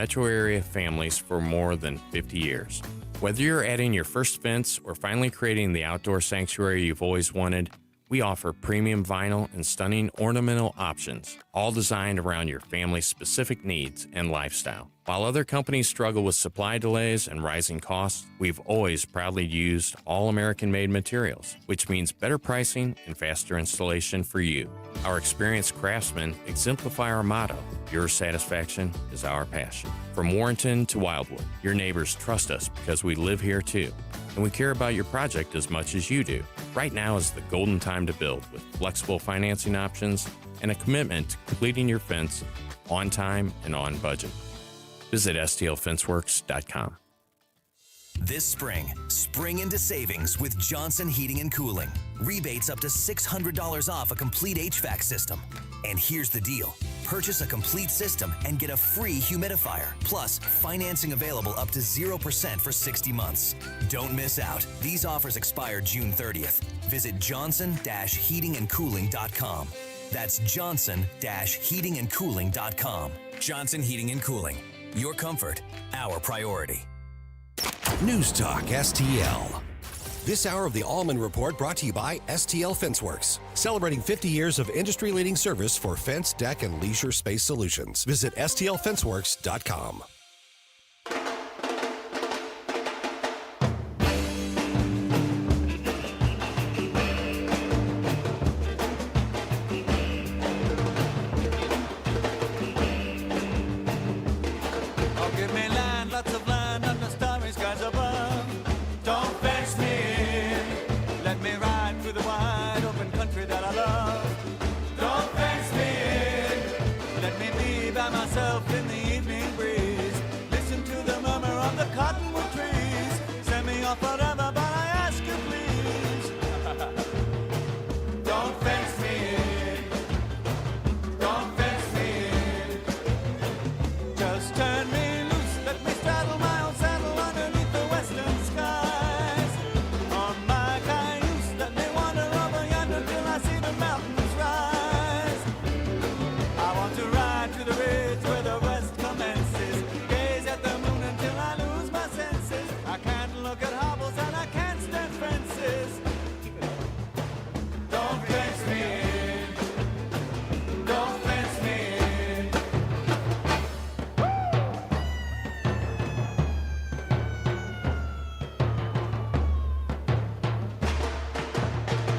metro area families for more than 50 years. Whether you're adding your first fence or finally creating the outdoor sanctuary you've always wanted, we offer premium vinyl and stunning ornamental options, all designed around your family's specific needs and lifestyle. While other companies struggle with supply delays and rising costs, we've always proudly used all American-made materials, which means better pricing and faster installation for you. Our experienced craftsmen exemplify our motto, your satisfaction is our passion. From Warrenton to Wildwood, your neighbors trust us because we live here too, and we care about your project as much as you do. Right now is the golden time to build with flexible financing options and a commitment to completing your fence on time and on budget. Visit stlfenceworks.com. This spring into savings with Johnson Heating and Cooling. Rebates up to $600 off a complete HVAC system. And here's the deal. Purchase a complete system and get a free humidifier. Plus, financing available up to 0% for 60 months. Don't miss out. These offers expire June 30th. Visit johnson-heatingandcooling.com. That's johnson-heatingandcooling.com. Johnson Heating and Cooling. Your comfort, our priority. News Talk STL. This hour of the Allman Report brought to you by STL Fenceworks, celebrating 50 years of industry-leading service for fence, deck, and leisure space solutions. Visit stlfenceworks.com.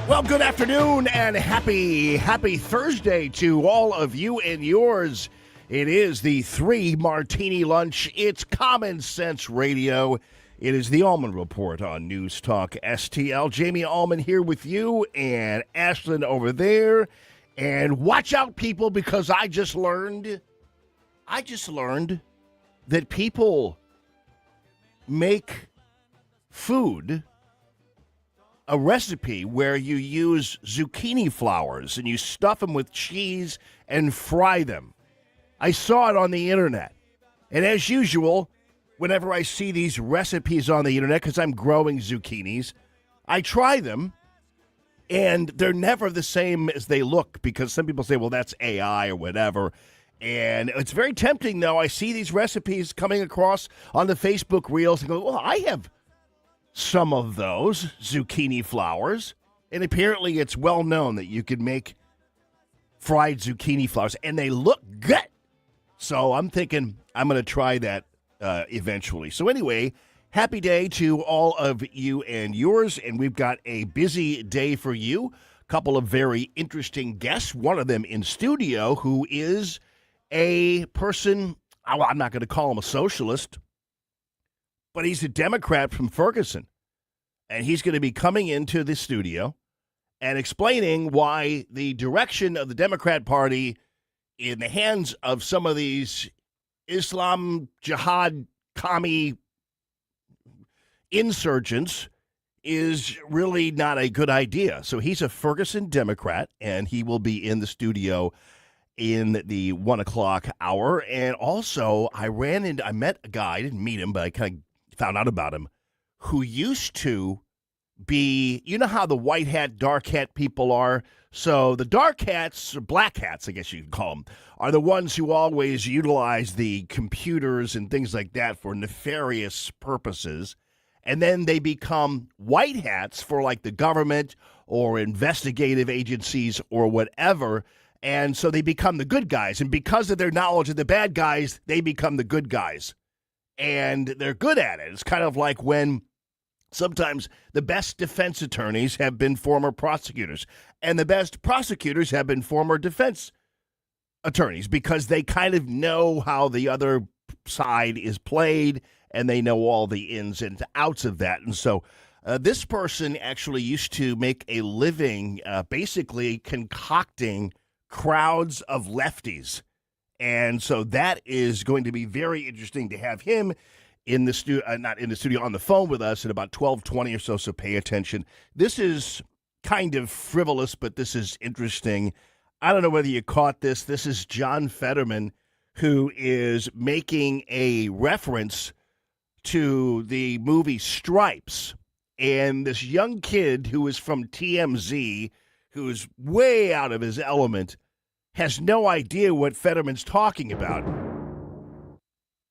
Well, good afternoon and happy Thursday to all of you and yours. It is the 3 Martini Lunch. It's Common Sense Radio. It is the Allman Report on News Talk STL. Jamie Allman here with you and Ashlyn over there. And watch out, people, because I just learned that people make food a recipe where you use zucchini flowers and you stuff them with cheese and fry them. I saw it on the internet. And as usual, whenever I see these recipes on the internet, because I'm growing zucchinis, I try them, and they're never the same as they look, because some people say, well, that's AI or whatever. And it's very tempting, though. I see these recipes coming across on the Facebook Reels and go, well, I have some of those zucchini flowers. And apparently it's well known that you can make fried zucchini flowers, and they look good. So I'm thinking I'm going to try that eventually. So anyway, happy day to all of you and yours, and we've got a busy day for you. A couple of very interesting guests, one of them in studio who is a person, I'm not going to call him a socialist, but he's a Democrat from Ferguson, and he's going to be coming into the studio and explaining why the direction of the Democrat Party in the hands of some of these Islam, jihad, commie insurgents is really not a good idea. So he's a Ferguson Democrat, and he will be in the studio in the 1 o'clock hour. And also, I met a guy, I didn't meet him, but I kind of found out about him, who used to be, you know how the white hat, dark hat people are? So the dark hats, or black hats, I guess you could call them, are the ones who always utilize the computers and things like that for nefarious purposes. And then they become white hats for like the government or investigative agencies or whatever. And so they become the good guys. And because of their knowledge of the bad guys, they become the good guys. And they're good at it. It's kind of like when sometimes the best defense attorneys have been former prosecutors, and the best prosecutors have been former defense attorneys because they kind of know how the other side is played, and they know all the ins and outs of that. And so this person actually used to make a living basically concocting crowds of lefties. And so that is going to be very interesting to have him in the studio, not in the studio, on the phone with us at about 12:20 or so. So pay attention. This is kind of frivolous, but this is interesting. I don't know whether you caught this. This is John Fetterman, who is making a reference to the movie Stripes. And this young kid who is from TMZ, who's way out of his element, has no idea what Fetterman's talking about.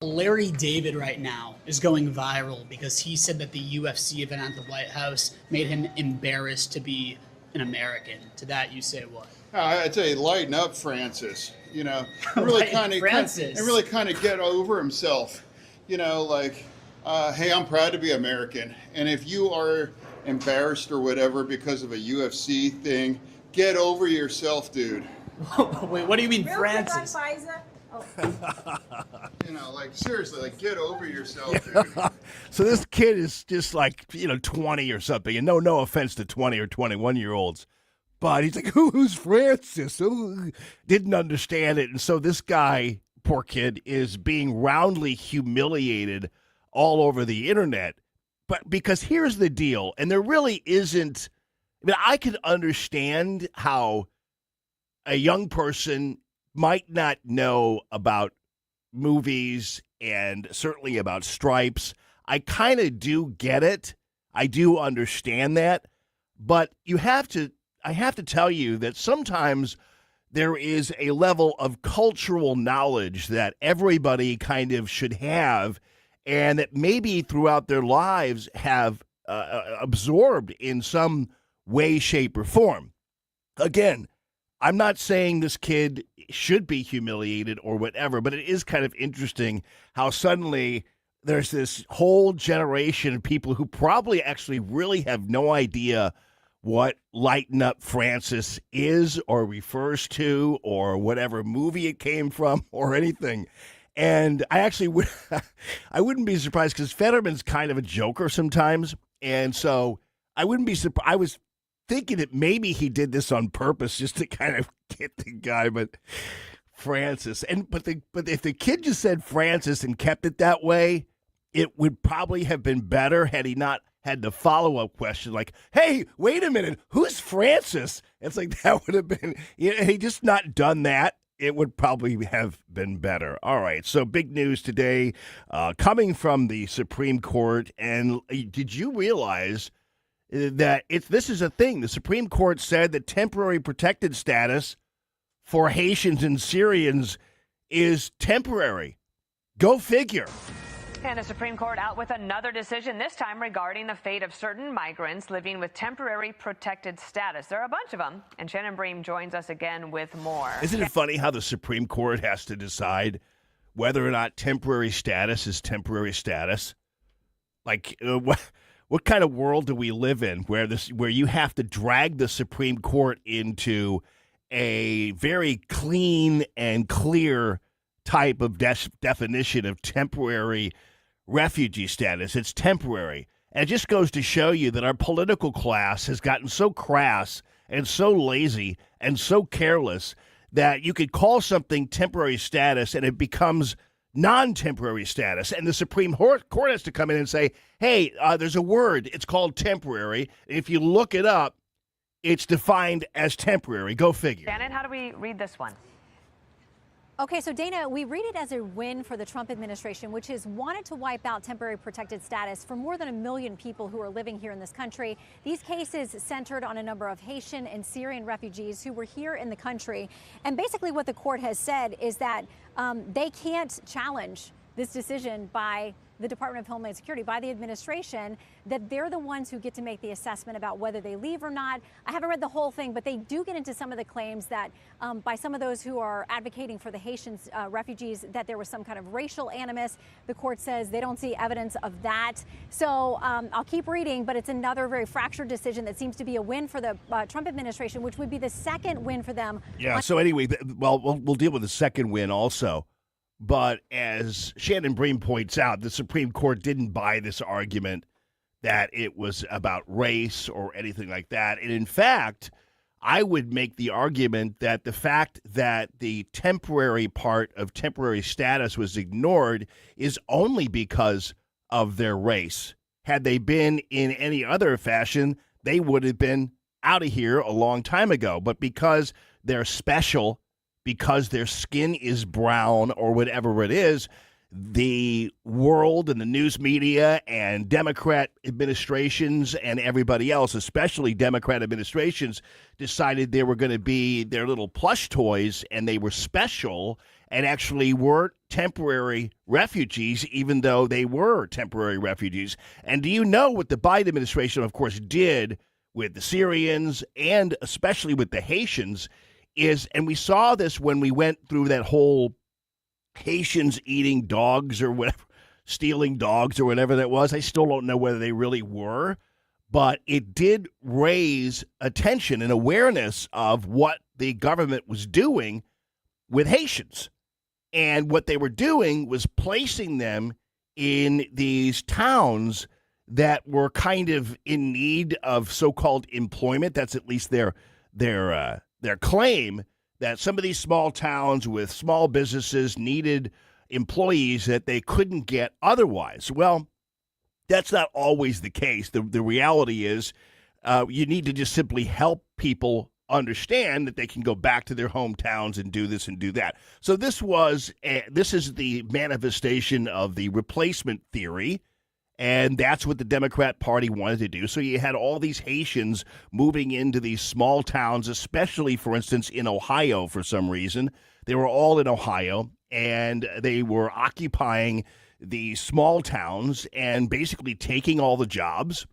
Larry David right now is going viral because he said that the UFC event at the White House made him embarrassed to be an American. To that, you say what? I'd say lighten up, Francis. You know, really kind of get over himself. You know, like, hey, I'm proud to be American. And if you are embarrassed or whatever because of a UFC thing, get over yourself, dude. Wait, what do you mean, Real Francis? quick on Pfizer. You know, like, seriously, like, get over yourself, dude. So this kid is just like, 20 or something. And no offense to 20 or 21-year-olds. But he's like, who's Francis? Ooh, didn't understand it. And so this guy, poor kid, is being roundly humiliated all over the internet. But because here's the deal, and there really isn't, I could understand how a young person might not know about movies and certainly about Stripes. I kind of do get it. I do understand that. But I have to tell you that sometimes there is a level of cultural knowledge that everybody kind of should have, and that maybe throughout their lives have absorbed in some way, shape, or form. Again, I'm not saying this kid should be humiliated or whatever, but it is kind of interesting how suddenly there's this whole generation of people who probably actually really have no idea what Lighten Up Francis is or refers to or whatever movie it came from or anything. And I actually I wouldn't be surprised because Fetterman's kind of a joker sometimes. And so I wouldn't be surprised. I was thinking that maybe he did this on purpose just to kind of get the guy, but Francis. But if the kid just said Francis and kept it that way, it would probably have been better had he not had the follow-up question like, hey, wait a minute, who's Francis? It's like that would have been, he just not done that. It would probably have been better. All right, so big news today coming from the Supreme Court. And did you realize that this is a thing? The Supreme Court said that temporary protected status for Haitians and Syrians is temporary. Go figure. And the Supreme Court out with another decision, this time regarding the fate of certain migrants living with temporary protected status. There are a bunch of them, and Shannon Bream joins us again with more. Isn't it funny how the Supreme Court has to decide whether or not temporary status is temporary status? Like, what kind of world do we live in where you have to drag the Supreme Court into a very clean and clear type of definition of temporary refugee status? It's temporary. And it just goes to show you that our political class has gotten so crass and so lazy and so careless that you could call something temporary status and it becomes non-temporary status. And the Supreme Court has to come in and say, hey, there's a word. It's called temporary. If you look it up, it's defined as temporary. Go figure. Shannon, how do we read this one? Okay, so Dana, we read it as a win for the Trump administration, which has wanted to wipe out temporary protected status for more than 1 million people who are living here in this country. These cases centered on a number of Haitian and Syrian refugees who were here in the country. And basically what the court has said is that they can't challenge this decision by the Department of Homeland Security, by the administration, that they're the ones who get to make the assessment about whether they leave or not. I haven't read the whole thing, but they do get into some of the claims that by some of those who are advocating for the Haitian refugees, that there was some kind of racial animus. The court says they don't see evidence of that. So I'll keep reading, but it's another very fractured decision that seems to be a win for the Trump administration, which would be the second win for them. Yeah, so anyway, well, we'll deal with the second win also. But as Shannon Bream points out, the Supreme Court didn't buy this argument that it was about race or anything like that. And in fact, I would make the argument that the fact that the temporary part of temporary status was ignored is only because of their race. Had they been in any other fashion, they would have been out of here a long time ago. But because they're special, because their skin is brown or whatever it is, the world and the news media and Democrat administrations and everybody else, especially Democrat administrations, decided they were going to be their little plush toys and they were special and actually weren't temporary refugees, even though they were temporary refugees. And do you know what the Biden administration, of course, did with the Syrians and especially with the Haitians is, and we saw this when we went through that whole Haitians eating dogs or whatever, stealing dogs or whatever that was. I still don't know whether they really were, but it did raise attention and awareness of what the government was doing with Haitians. And what they were doing was placing them in these towns that were kind of in need of so-called employment. That's at least their claim, that some of these small towns with small businesses needed employees that they couldn't get otherwise. Well, that's not always the case. The reality is you need to just simply help people understand that they can go back to their hometowns and do this and do that. So this is the manifestation of the replacement theory. And that's what the Democrat Party wanted to do. So you had all these Haitians moving into these small towns, especially, for instance, in Ohio for some reason. They were all in Ohio, and they were occupying these small towns and basically taking all the jobs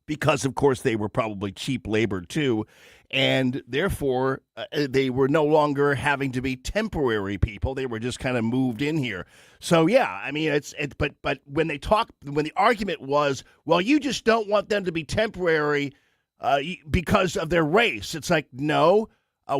because, of course, they were probably cheap labor, too. And therefore, they were no longer having to be temporary people. They were just kind of moved in here. So, yeah, I mean, but when the argument was, well, you just don't want them to be temporary because of their race. It's like, no,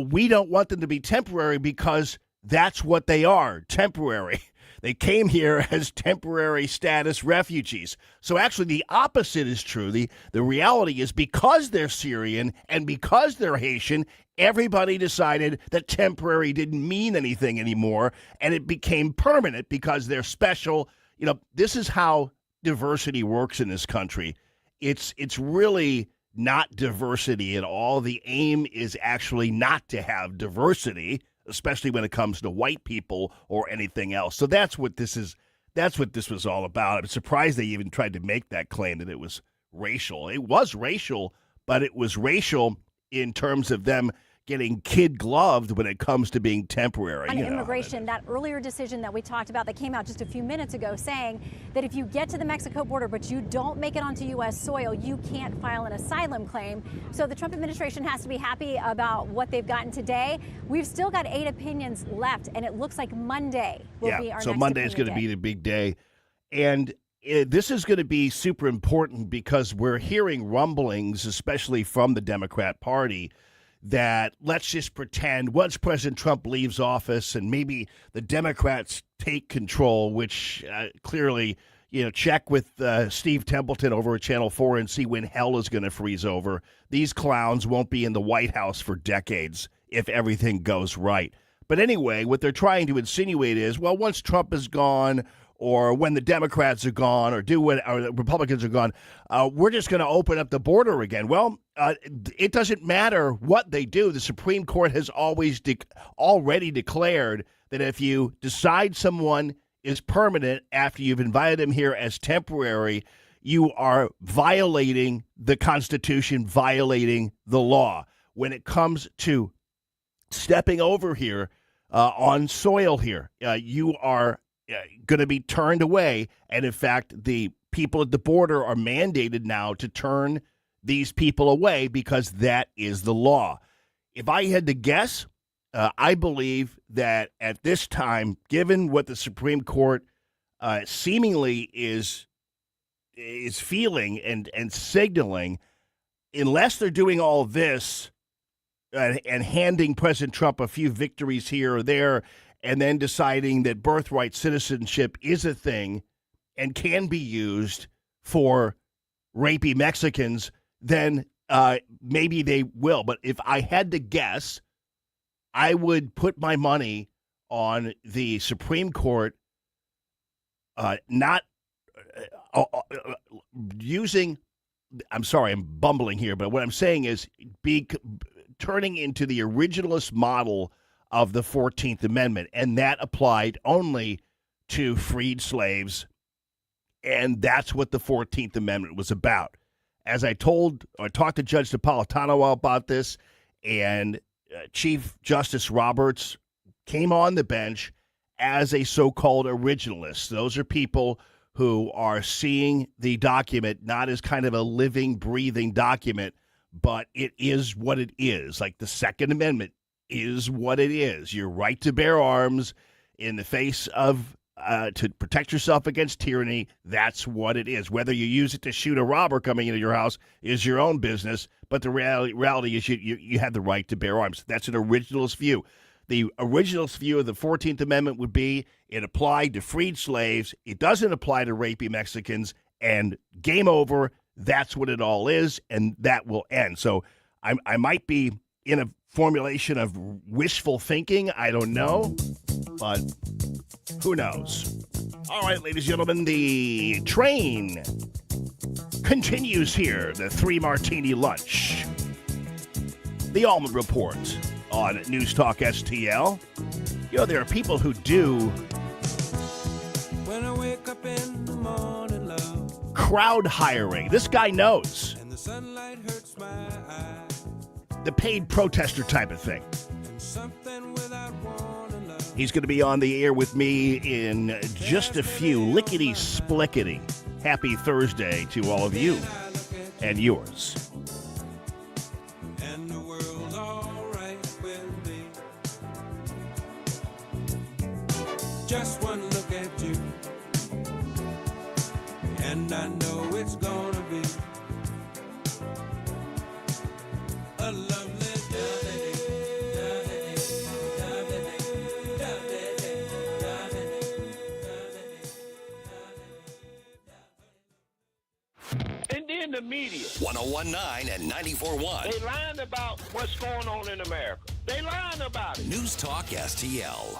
we don't want them to be temporary because that's what they are, temporary. They came here as temporary status refugees. So actually the opposite is true. The reality is because they're Syrian and because they're Haitian, everybody decided that temporary didn't mean anything anymore, and it became permanent because they're special. You know, this is how diversity works in this country. It's really not diversity at all. The aim is actually not to have diversity, especially when it comes to white people or anything else. So that's what this is. That's what this was all about. I'm surprised they even tried to make that claim that it was racial. It was racial, but it was racial in terms of them getting kid-gloved when it comes to being temporary. On immigration, that earlier decision that we talked about that came out just a few minutes ago saying that if you get to the Mexico border but you don't make it onto U.S. soil, you can't file an asylum claim. So the Trump administration has to be happy about what they've gotten today. We've still got 8 opinions left, and it looks like Monday will be our next so Monday is going to be the big day. And this is going to be super important because we're hearing rumblings, especially from the Democrat Party, that let's just pretend once President Trump leaves office and maybe the Democrats take control, which clearly, check with Steve Templeton over at Channel 4 and see when hell is going to freeze over. These clowns won't be in the White House for decades if everything goes right. But anyway, what they're trying to insinuate is, well, once Trump is gone or when the Democrats are gone or the Republicans are gone, we're just going to open up the border again. Well, it doesn't matter what they do. The Supreme Court has already declared that if you decide someone is permanent after you've invited them here as temporary, you are violating the Constitution, violating the law. When it comes to stepping over here on soil here, you are going to be turned away. And in fact, the people at the border are mandated now to turn these people away because that is the law. If I had to guess, I believe that at this time, given what the Supreme Court seemingly is feeling and signaling, unless they're doing all this and handing President Trump a few victories here or there, and then deciding that birthright citizenship is a thing and can be used for rapey Mexicans, then maybe they will. But if I had to guess, I would put my money on the Supreme Court not using, I'm sorry, I'm bumbling here, but what I'm saying is turning into the originalist model of the 14th Amendment, and that applied only to freed slaves, and that's what the 14th Amendment was about. As I talked to Judge Napolitano about this, and Chief Justice Roberts came on the bench as a so-called originalist. Those are people who are seeing the document not as kind of a living, breathing document, but it is what it is. Like the Second Amendment is what it is. Your right to bear arms in the face of to protect yourself against tyranny, that's what it is. Whether you use it to shoot a robber coming into your house is your own business, but the reality is you have the right to bear arms. That's an originalist view. The originalist view of the 14th Amendment would be it applied to freed slaves. It doesn't apply to rapey Mexicans, and game over. That's what it all is, and that will end. So I might be in a formulation of wishful thinking. I don't know, but who knows? All right, ladies and gentlemen, the train continues here. The 3-martini lunch. The Allman Report on News Talk STL. You know, there are people who do when I wake up in the morning, love, crowd hiring. This guy knows. and the sunlight hurts my eyes, The paid protester type of thing. and something without warning, love. He's going to be on the air with me in just a few. Lickety-splickety. Happy Thursday to all of you I look at and yours. and the world's alright with me. Just one look at you, and I know it's gonna be a lovely day. And then the media. 1019 and 94.1 They lying about what's going on in America. They lying about it. News Talk STL.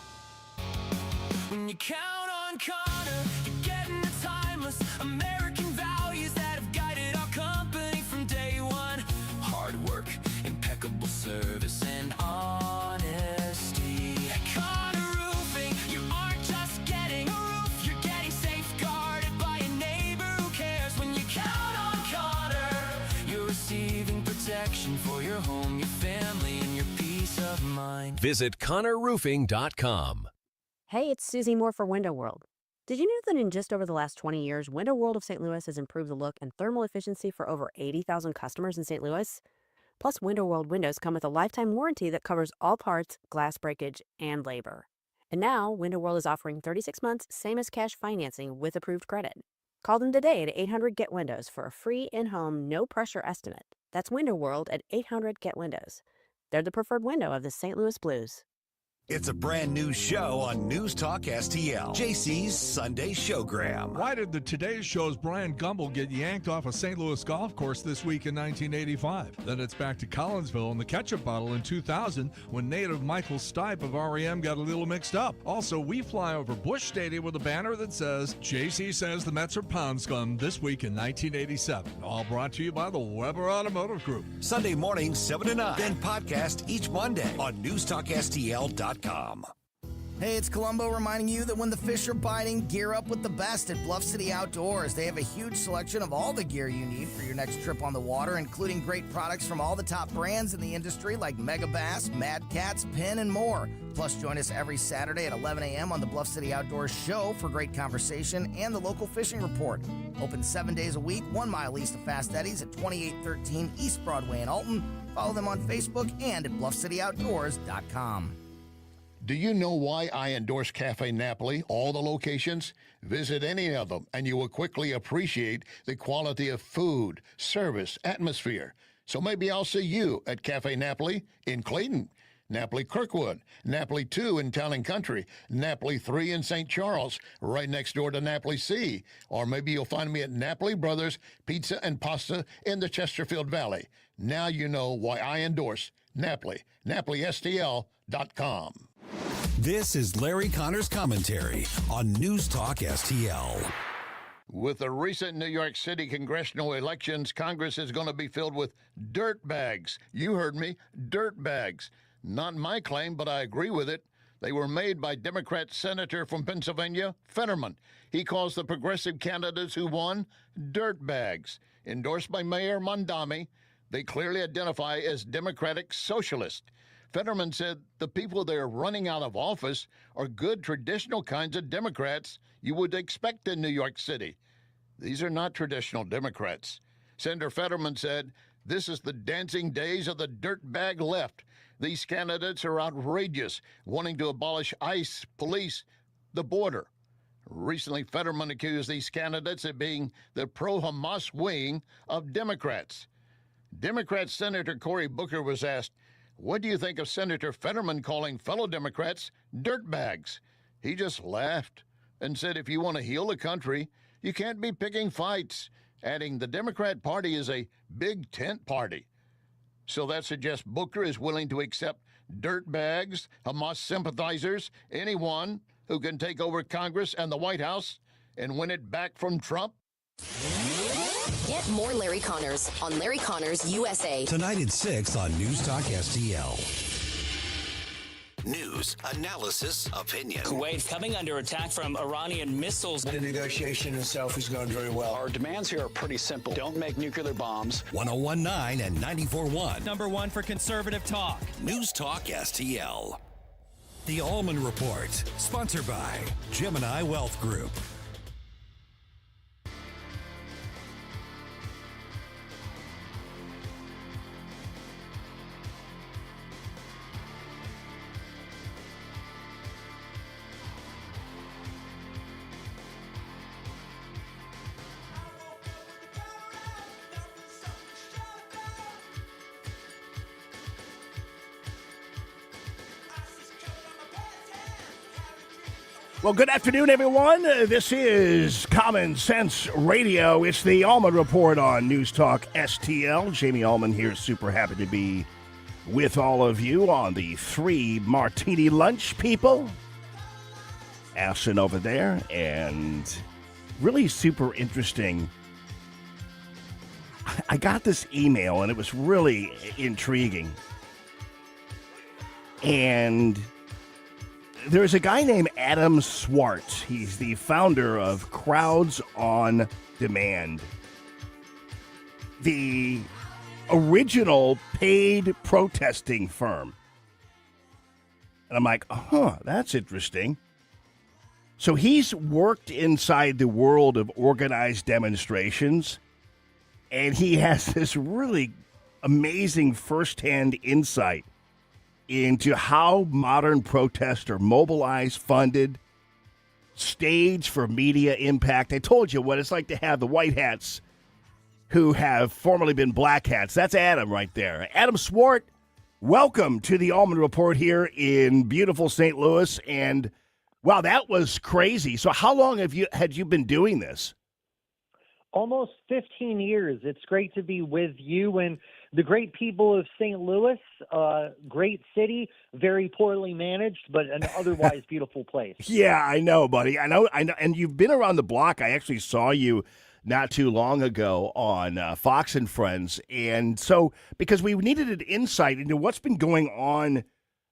When you count on Connor, you're getting the timeless American values that have guided our company from day one. Hard work, impeccable service, and honesty. Connor Roofing, you aren't just getting a roof, you're getting safeguarded by a neighbor who cares. When you count on Connor, you're receiving protection for your home, your family, and your peace of mind. Visit ConnorRoofing.com. Hey, it's Susie Moore for Window World. Did you know that in just over the last 20 years, Window World of St. Louis has improved the look and thermal efficiency for over 80,000 customers in St. Louis? Plus, Window World windows come with a lifetime warranty that covers all parts, glass breakage, and labor. And now, Window World is offering 36 months, same as cash financing with approved credit. Call them today at 800-GET-WINDOWS for a free in-home, no-pressure estimate. That's Window World at 800-GET-WINDOWS. They're the preferred window of the St. Louis Blues. It's a brand new show on News Talk STL. JC's Sunday Showgram. Why did the Today Show's Brian Gumbel get yanked off a St. Louis golf course this week in 1985? Then it's back to Collinsville and the ketchup bottle in 2000 when native Michael Stipe of REM got a little mixed up. Also, we fly over Busch Stadium with a banner that says, JC says the Mets are pound scum this week in 1987. All brought to you by the Weber Automotive Group. Sunday morning, 7 to 9. Then podcast each Monday on NewsTalkSTL.com. Hey, it's Columbo reminding you that when the fish are biting, gear up with the best at Bluff City Outdoors. They have a huge selection of all the gear you need for your next trip on the water, including great products from all the top brands in the industry like Mega Bass, Mad Cats, Penn, and more. Plus, join us every Saturday at 11 a.m. on the Bluff City Outdoors show for great conversation and the local fishing report. Open 7 days a week, 1 mile east of Fast Eddie's at 2813 East Broadway in Alton. Follow them on Facebook and at BluffCityOutdoors.com. Do you know why I endorse Cafe Napoli, all the locations? Visit any of them, and you will quickly appreciate the quality of food, service, atmosphere. So maybe I'll see you at Cafe Napoli in Clayton, Napoli Kirkwood, Napoli 2 in Town and Country, Napoli 3 in St. Charles, right next door to Napoli C. Or maybe you'll find me at Napoli Brothers Pizza and Pasta in the Chesterfield Valley. Now you know why I endorse Napoli, NapoliSTL.com. This is Larry Connor's commentary on News Talk STL. With the recent New York City congressional elections, Congress is going to be filled with dirt bags. You heard me, dirt bags. Not my claim, but I agree with it. They were made by Democrat Senator from Pennsylvania, Fetterman. He calls the progressive candidates who won dirt bags. Endorsed by Mayor Mondami, they clearly identify as Democratic Socialist. Fetterman said the people they're running out of office are good traditional kinds of Democrats you would expect in New York City. These are not traditional Democrats. Senator Fetterman said, "This is the dancing days of the dirtbag left. These candidates are outrageous, wanting to abolish ICE, police, the border." Recently, Fetterman accused these candidates of being the pro-Hamas wing of Democrats. Democrat Senator Cory Booker was asked, "What do you think of Senator Fetterman calling fellow Democrats dirtbags?" He just laughed and said, "If you want to heal the country, you can't be picking fights," adding the Democrat Party is a big tent party. So that suggests Booker is willing to accept dirtbags, Hamas sympathizers, anyone who can take over Congress and the White House and win it back from Trump. Get more Larry Connors on Larry Connors USA. Tonight at 6 on News Talk STL. News, analysis, opinion. Kuwait coming under attack from Iranian missiles. The negotiation itself is going very well. Our demands here are pretty simple. Don't make nuclear bombs. 101.9 and 94.1. Number one for conservative talk. News Talk STL. The Allman Report, sponsored by Gemini Wealth Group. Well, good afternoon, everyone. This is Common Sense Radio. It's the Allman Report on News Talk STL. Jamie Allman here, super happy to be with all of you on the 3 Martini Lunch, people. Ashton over there, and really super interesting. I got this email, and it was really intriguing. And there's a guy named Adam Swart. He's the founder of Crowds on Demand, the original paid protesting firm. And I'm like, that's interesting. So he's worked inside the world of organized demonstrations, and he has this really amazing firsthand insight into how modern protests are mobilized, funded, staged for media impact. I told you what it's like to have the white hats who have formerly been black hats. That's Adam right there. Adam Swart, welcome to the Allman Report here in beautiful St. Louis. And, wow, that was crazy. So how long had you been doing this? Almost 15 years. It's great to be with you and the great people of St. Louis. Great city, very poorly managed, but an otherwise beautiful place. Yeah, I know, buddy. I know. And you've been around the block. I actually saw you not too long ago on Fox and Friends. And so, because we needed an insight into what's been going on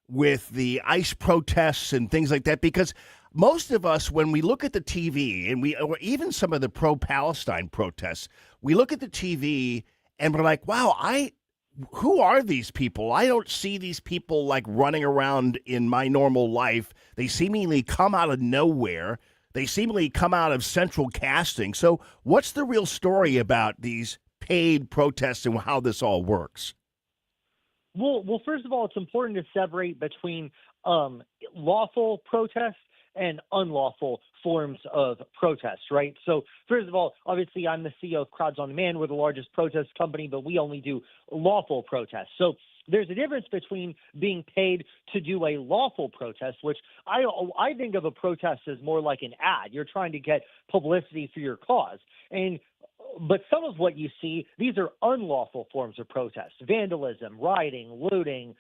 with the ICE protests and things like that? Because most of us, when we look at the TV and or even some of the pro-Palestine protests, we look at the TV and we're like, wow, who are these people? I don't see these people like running around in my normal life. They seemingly come out of nowhere. They seemingly come out of central casting. So what's the real story about these paid protests and how this all works? Well, first of all, it's important to separate between lawful protests and unlawful forms of protest, right? So first of all, obviously I'm the CEO of Crowds on Demand. We're the largest protest company, but we only do lawful protests. So there's a difference between being paid to do a lawful protest, which I think of a protest as more like an ad. You're trying to get publicity for your cause. But some of what you see, these are unlawful forms of protest: vandalism, rioting, looting,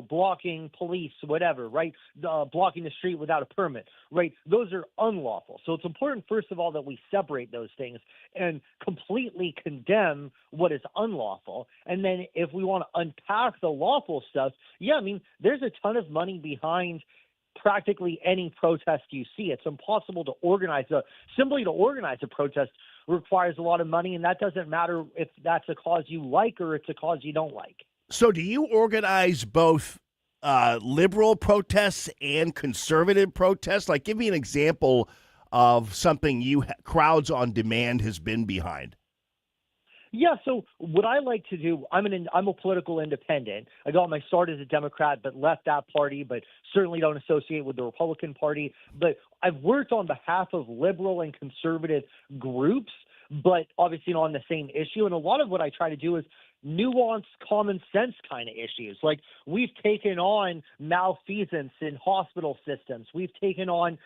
blocking police, whatever, right? Blocking the street without a permit, right? Those are unlawful. So it's important, first of all, that we separate those things and completely condemn what is unlawful. And then if we want to unpack the lawful stuff, there's a ton of money behind practically any protest you see. It's impossible to organize simply to organize a protest requires a lot of money, and that doesn't matter if that's a cause you like or it's a cause you don't like. So do you organize both liberal protests and conservative protests? Like, give me an example of something Crowds on Demand has been behind. Yeah, so what I like to do, I'm a political independent. I got my start as a Democrat, but left that party, but certainly don't associate with the Republican Party. But I've worked on behalf of liberal and conservative groups, but obviously not on the same issue. And a lot of what I try to do is nuanced, common sense kind of issues. Like, we've taken on malfeasance in hospital systems. We've taken on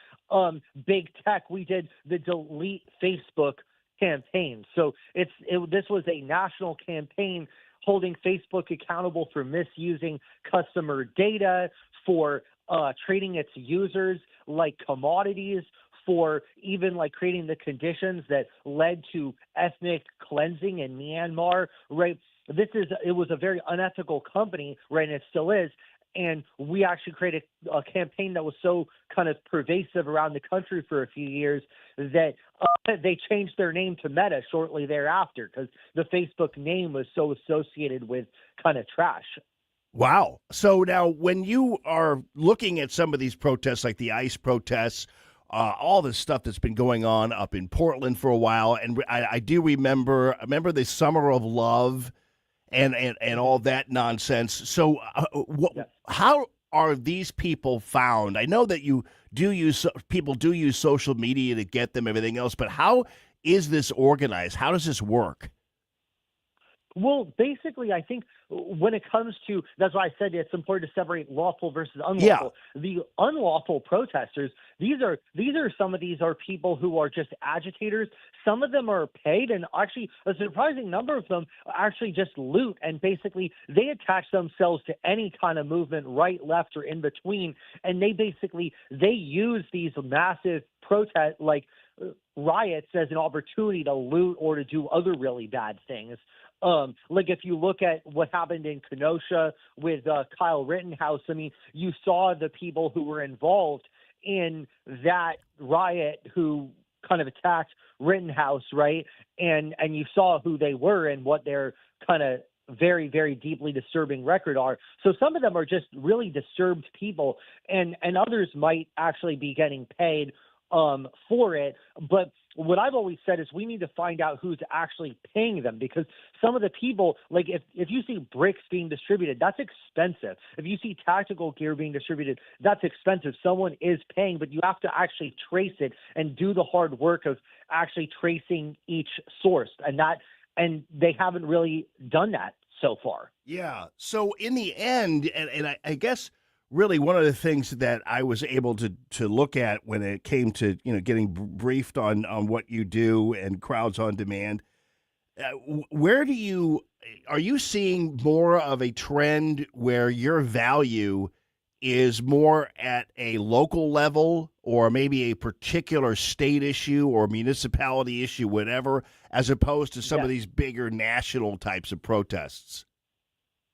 big tech. We did the Delete Facebook campaign. So this was a national campaign holding Facebook accountable for misusing customer data, for treating its users like commodities, for even like creating the conditions that led to ethnic cleansing in Myanmar, right? It was a very unethical company, right? And it still is. And we actually created a campaign that was so kind of pervasive around the country for a few years that they changed their name to Meta shortly thereafter because the Facebook name was so associated with kind of trash. Wow. So now when you are looking at some of these protests, like the ICE protests, all this stuff that's been going on up in Portland for a while, and I do remember the Summer of Love and all that nonsense. So how are these people found? I know that people do use social media to get them, everything else, but how is this organized? How does this work? Well, basically, I think when it comes to, that's why I said it's important to separate lawful versus unlawful. Yeah. The unlawful protesters, some of these are people who are just agitators. Some of them are paid, and actually a surprising number of them actually just loot, and basically they attach themselves to any kind of movement, right, left, or in between, and they use these massive protest riots as an opportunity to loot or to do other really bad things. Like if you look at what happened in Kenosha with Kyle Rittenhouse, you saw the people who were involved in that riot who kind of attacked Rittenhouse, right? And you saw who they were and what their kind of very, very deeply disturbing record are. So some of them are just really disturbed people, and others might actually be getting paid for it. But what I've always said is we need to find out who's actually paying them, because some of the people, like if you see bricks being distributed, that's expensive. If you see tactical gear being distributed, that's expensive. Someone is paying, but you have to actually trace it and do the hard work of actually tracing each source. And they haven't really done that so far. Yeah. So in the end, and I guess really one of the things that I was able to look at when it came to getting briefed on what you do and Crowds on Demand, are you seeing more of a trend where your value is more at a local level or maybe a particular state issue or municipality issue, whatever, as opposed to some of these bigger national types of protests?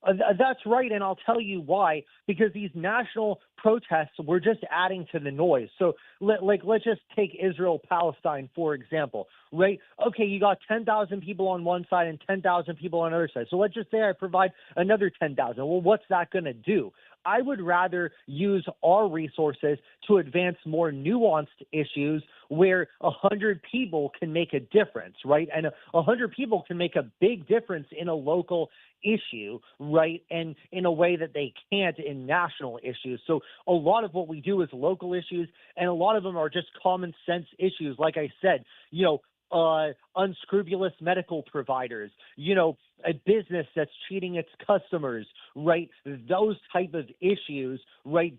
That's right, and I'll tell you why. Because these national protests were just adding to the noise. So, let's just take Israel-Palestine, for example, right? Okay, you got 10,000 people on one side and 10,000 people on the other side. So let's just say I provide another 10,000. Well, what's that going to do? I would rather use our resources to advance more nuanced issues where 100 people can make a difference, right? And 100 people can make a big difference in a local issue, right? And in a way that they can't in national issues. So a lot of what we do is local issues, and a lot of them are just common sense issues. Like I said, unscrupulous medical providers, a business that's cheating its customers, right? Those type of issues, right?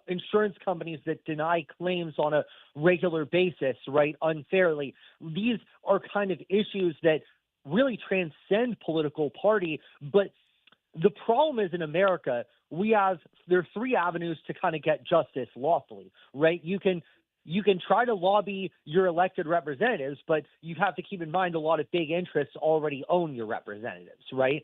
Insurance companies that deny claims on a regular basis, right? Unfairly. These are kind of issues that really transcend political party. But the problem is in America, there are three avenues to kind of get justice lawfully, right? You can try to lobby your elected representatives, but you have to keep in mind a lot of big interests already own your representatives, right,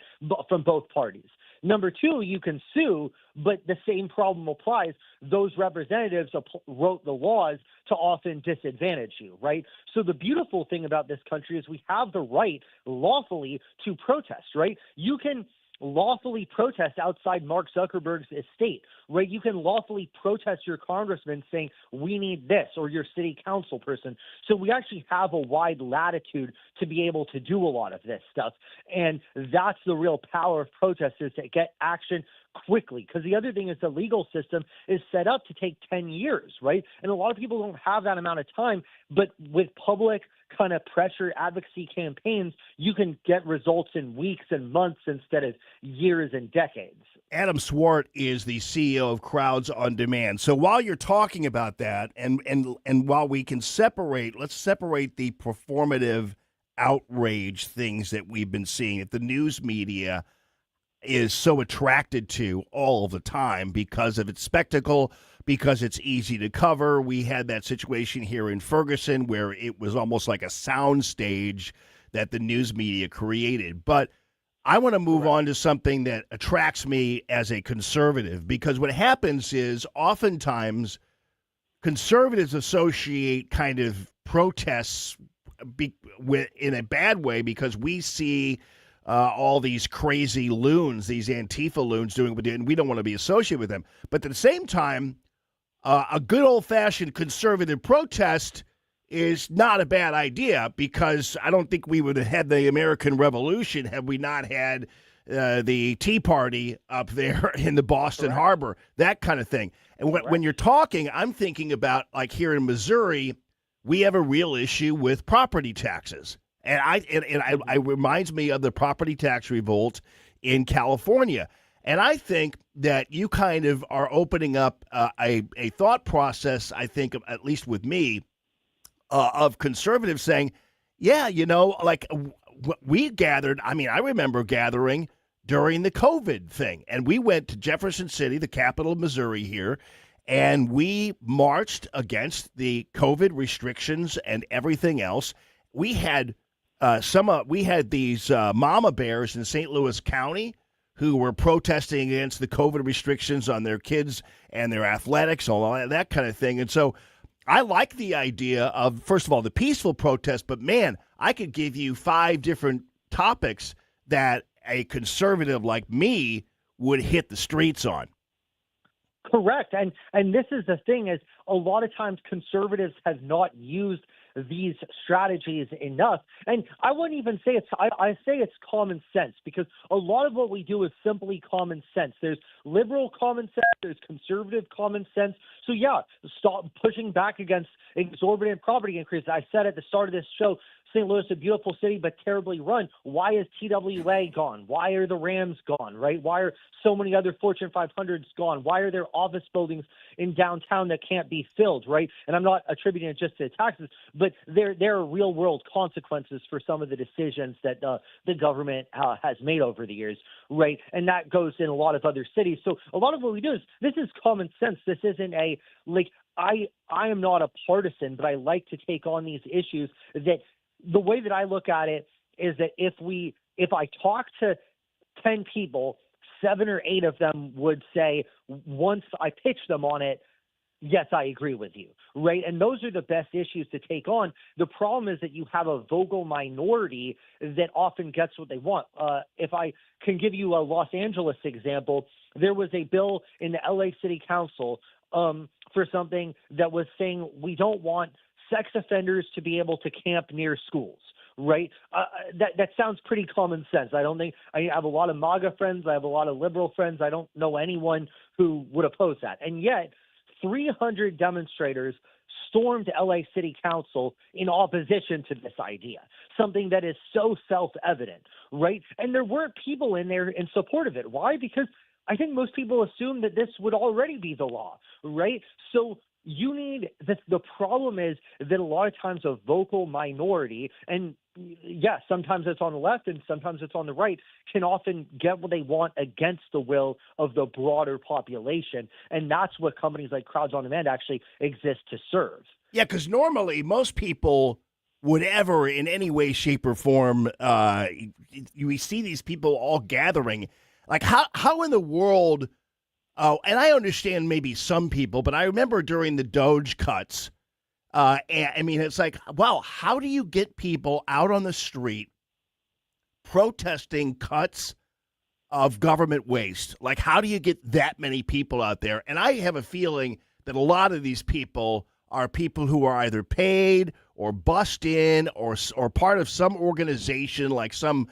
from both parties. Number two, you can sue, but the same problem applies. Those representatives wrote the laws to often disadvantage you, right? So the beautiful thing about this country is we have the right lawfully to protest, right? You can lawfully protest outside Mark Zuckerberg's estate, right? You can lawfully protest your congressman saying, we need this, or your city council person. So we actually have a wide latitude to be able to do a lot of this stuff. And that's the real power of protest, is to get action quickly. Because the other thing is the legal system is set up to take 10 years, right? And a lot of people don't have that amount of time, but with public kind of pressure advocacy campaigns, you can get results in weeks and months instead of years and decades. Adam Swart is the CEO of Crowds on Demand. So while you're talking about that, and while we can let's separate the performative outrage things that we've been seeing that the news media is so attracted to all the time because of its spectacle, because it's easy to cover. We had that situation here in Ferguson where it was almost like a sound stage that the news media created. But I want to move on to something that attracts me as a conservative, because what happens is oftentimes conservatives associate kind of protests in a bad way because we see all these crazy loons, these Antifa loons doing what they do, and we don't want to be associated with them. But at the same time, a good old-fashioned conservative protest is not a bad idea, because I don't think we would have had the American Revolution had we not had the Tea Party up there in the Boston Harbor, that kind of thing. And when you're talking, I'm thinking about, like here in Missouri, we have a real issue with property taxes. And it reminds me of the property tax revolt in California. And I think that you kind of are opening up a thought process, I think, at least with me, of conservatives saying, yeah, we gathered. I mean, I remember gathering during the COVID thing, and we went to Jefferson City, the capital of Missouri here, and we marched against the COVID restrictions and everything else. We had these mama bears in St. Louis County who were protesting against the COVID restrictions on their kids and their athletics, all that kind of thing. And so I like the idea of, first of all, the peaceful protest, but man, I could give you 5 different topics that a conservative like me would hit the streets on. Correct. And this is the thing, is a lot of times conservatives have not used these strategies enough. And I wouldn't even say I say it's common sense, because a lot of what we do is simply common sense. There's liberal common sense, there's conservative common sense. So yeah, stop pushing back against exorbitant property increases. I said at the start of this show, St. Louis, a beautiful city, but terribly run. Why is TWA gone? Why are the Rams gone, right? Why are so many other Fortune 500s gone? Why are there office buildings in downtown that can't be filled, right? And I'm not attributing it just to taxes, but there are real-world consequences for some of the decisions that the government has made over the years, right? And that goes in a lot of other cities. So a lot of what we do is, this is common sense. This isn't I am not a partisan, but I like to take on these issues. That the way that I look at it is that if I talk to 10 people, 7 or 8 of them would say, once I pitch them on it, yes, I agree with you, right? And those are the best issues to take on. The problem is that you have a vocal minority that often gets what they want. If I can give you a Los Angeles example, there was a bill in the LA City Council for something that was saying we don't want sex offenders to be able to camp near schools. Right? That sounds pretty common sense. I have a lot of MAGA friends. I have a lot of liberal friends. I don't know anyone who would oppose that. And yet 300 demonstrators stormed LA City Council in opposition to this idea, something that is so self-evident, right? And there weren't people in there in support of it. Why? Because I think most people assume that this would already be the law, right? So you need the problem is that a lot of times a vocal minority, and yes, sometimes it's on the left and sometimes it's on the right, can often get what they want against the will of the broader population. And that's what companies like Crowds on Demand actually exist to serve. Yeah, because normally most people would ever in any way, shape, or form, we see these people all gathering. Like how in the world... Oh, and I understand maybe some people, but I remember during the Doge cuts, it's like, wow, how do you get people out on the street protesting cuts of government waste? Like, how do you get that many people out there? And I have a feeling that a lot of these people are people who are either paid or bussed in or part of some organization like some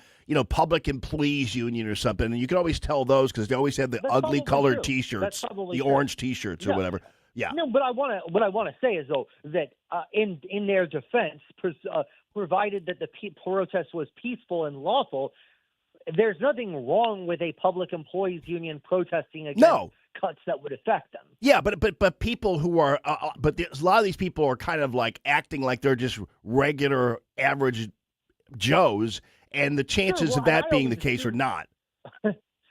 public employees union or something. And you can always tell those because they always have the ugly colored T-shirts, the orange T-shirts or whatever. Yeah. No, but what I want to say is, though, that in their defense, provided that the protest was peaceful and lawful, there's nothing wrong with a public employees union protesting against cuts that would affect them. Yeah, but people who are a lot of these people are kind of like acting like they're just regular average Joes, and the chances of that being the case are not.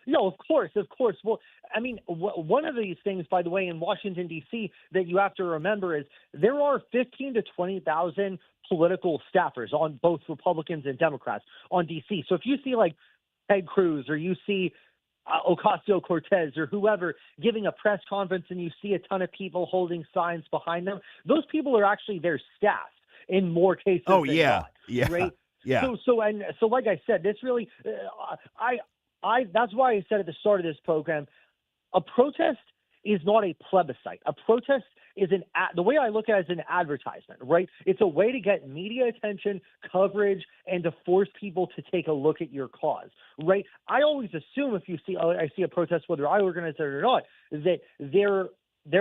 No, of course. Well, I mean, one of these things, by the way, in Washington, D.C., that you have to remember is there are 15 to 20,000 political staffers on both Republicans and Democrats on D.C. So if you see like Ted Cruz or you see Ocasio-Cortez or whoever giving a press conference and you see a ton of people holding signs behind them, those people are actually their staff in more cases than not, right? Yeah. So like I said, this really, that's why I said at the start of this program, a protest is not a plebiscite. A protest is the way I look at it is an advertisement, right? It's a way to get media attention, coverage, and to force people to take a look at your cause, right? I always assume if I see a protest, whether I organize it or not, that there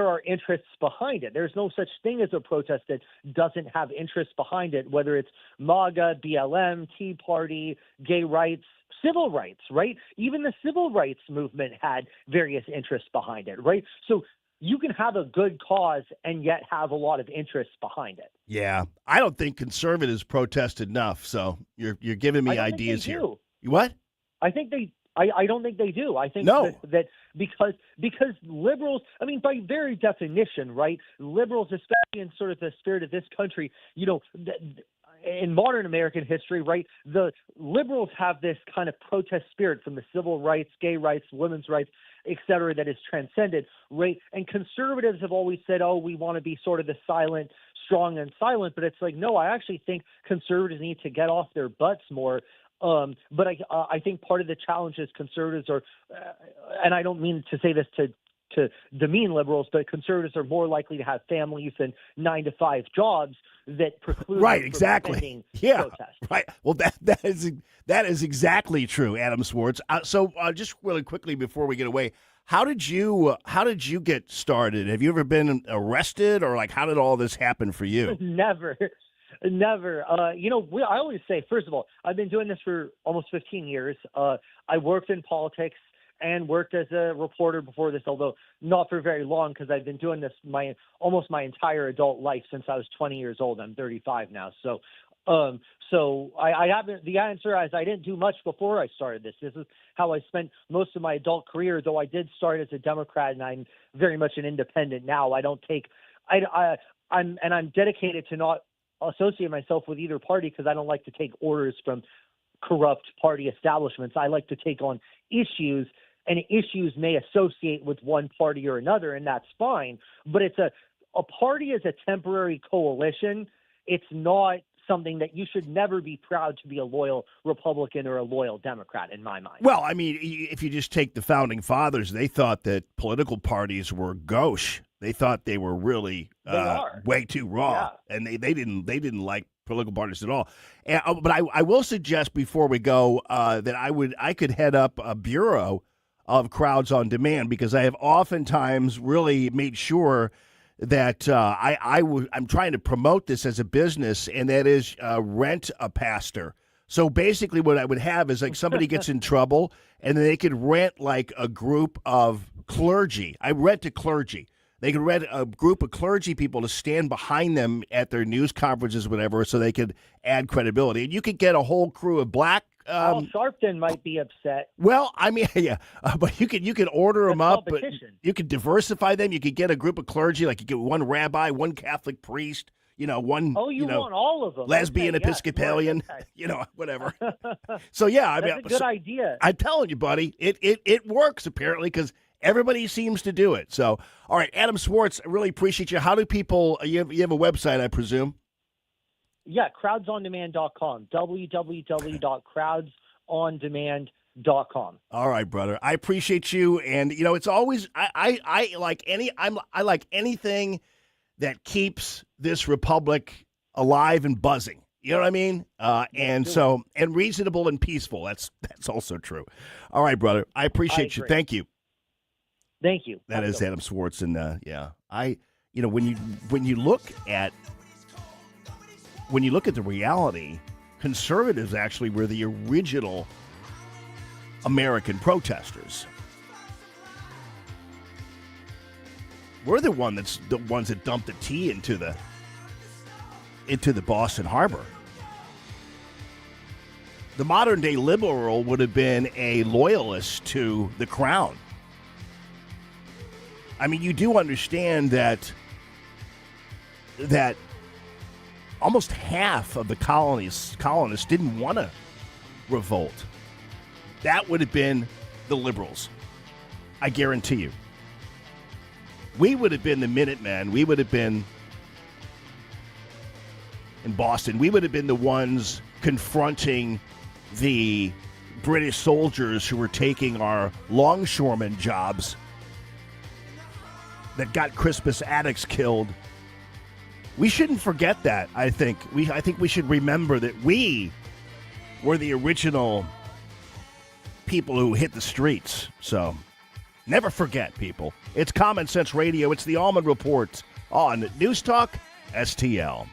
are interests behind it. There's no such thing as a protest that doesn't have interests behind it, whether it's MAGA, BLM, Tea Party, gay rights, civil rights, right? Even the civil rights movement had various interests behind it, right? So you can have a good cause and yet have a lot of interests behind it. Yeah. I don't think conservatives protest enough, so you're giving me ideas here. What? I don't think they do. I think that because liberals, I mean, by very definition, right, liberals, especially in sort of the spirit of this country, in modern American history, right, the liberals have this kind of protest spirit from the civil rights, gay rights, women's rights, et cetera, that is transcended, right? And conservatives have always said, oh, we want to be sort of the silent, strong and silent. But it's like, no, I actually think conservatives need to get off their butts more. But I think part of the challenge is conservatives are, and I don't mean to say this to demean liberals, but conservatives are more likely to have families and 9-to-5 jobs that preclude exactly. protest. Right. Well, that is exactly true, Adam Swartz. So just really quickly before we get away, how did you get started? Have you ever been arrested, or like how did all this happen for you? Never. I always say, first of all, I've been doing this for almost 15 years. I worked in politics and worked as a reporter before this, although not for very long, because I've been doing this almost my entire adult life since I was 20 years old. I'm 35 now. So I haven't, the answer is I didn't do much before I started this. This is how I spent most of my adult career, though I did start as a Democrat and I'm very much an independent now. I'm dedicated to not associate myself with either party because I don't like to take orders from corrupt party establishments. I like to take on issues and issues may associate with one party or another, and that's fine. But it's a party is a temporary coalition. It's not something that you should never be proud to be a loyal Republican or a loyal Democrat, in my mind. Well, I mean, if you just take the founding fathers, they thought that political parties were gauche. They thought they were really way too raw, and they didn't like political parties at all. But I will suggest before we go that I could head up a bureau of Crowds on Demand, because I have oftentimes really made sure that I'm trying to promote this as a business, and that is rent a pastor. So basically what I would have is like somebody gets in trouble, and then they could rent like a group of clergy. I rent to clergy. They could rent a group of clergy people to stand behind them at their news conferences, whatever, so they could add credibility. And you could get a whole crew of black. Al Sharpton might be upset. Well, I mean, yeah, but you could order them up. But you could diversify them. You could get a group of clergy, like you get one rabbi, one Catholic priest, one. Oh, you want all of them? Lesbian, okay, Episcopalian, whatever. So yeah, I mean, that's a good idea. I'm telling you, buddy, it works apparently because everybody seems to do it. So, all right, Adam Swartz, I really appreciate you. How do people? You have a website, I presume. Yeah, crowdsondemand.com, www.crowdsondemand.com. All right, brother. I appreciate you, and it's always I like anything that keeps this republic alive and buzzing. You know what I mean? And reasonable and peaceful. That's also true. All right, brother. I appreciate you. Thank you. Thank you. That is Adam Swartz, and when you look at the reality, conservatives actually were the original American protesters. We're the ones that dumped the tea into the Boston Harbor. The modern day liberal would have been a loyalist to the crown. I mean, you do understand that almost half of the colonists didn't want to revolt. That would have been the liberals. I guarantee you. We would have been the Minutemen. We would have been in Boston. We would have been the ones confronting the British soldiers who were taking our longshoremen jobs that got Crispus Attucks killed. We shouldn't forget that, I think. I think we should remember that we were the original people who hit the streets. So never forget, people. It's Common Sense Radio. It's the Allman Report on News Talk STL.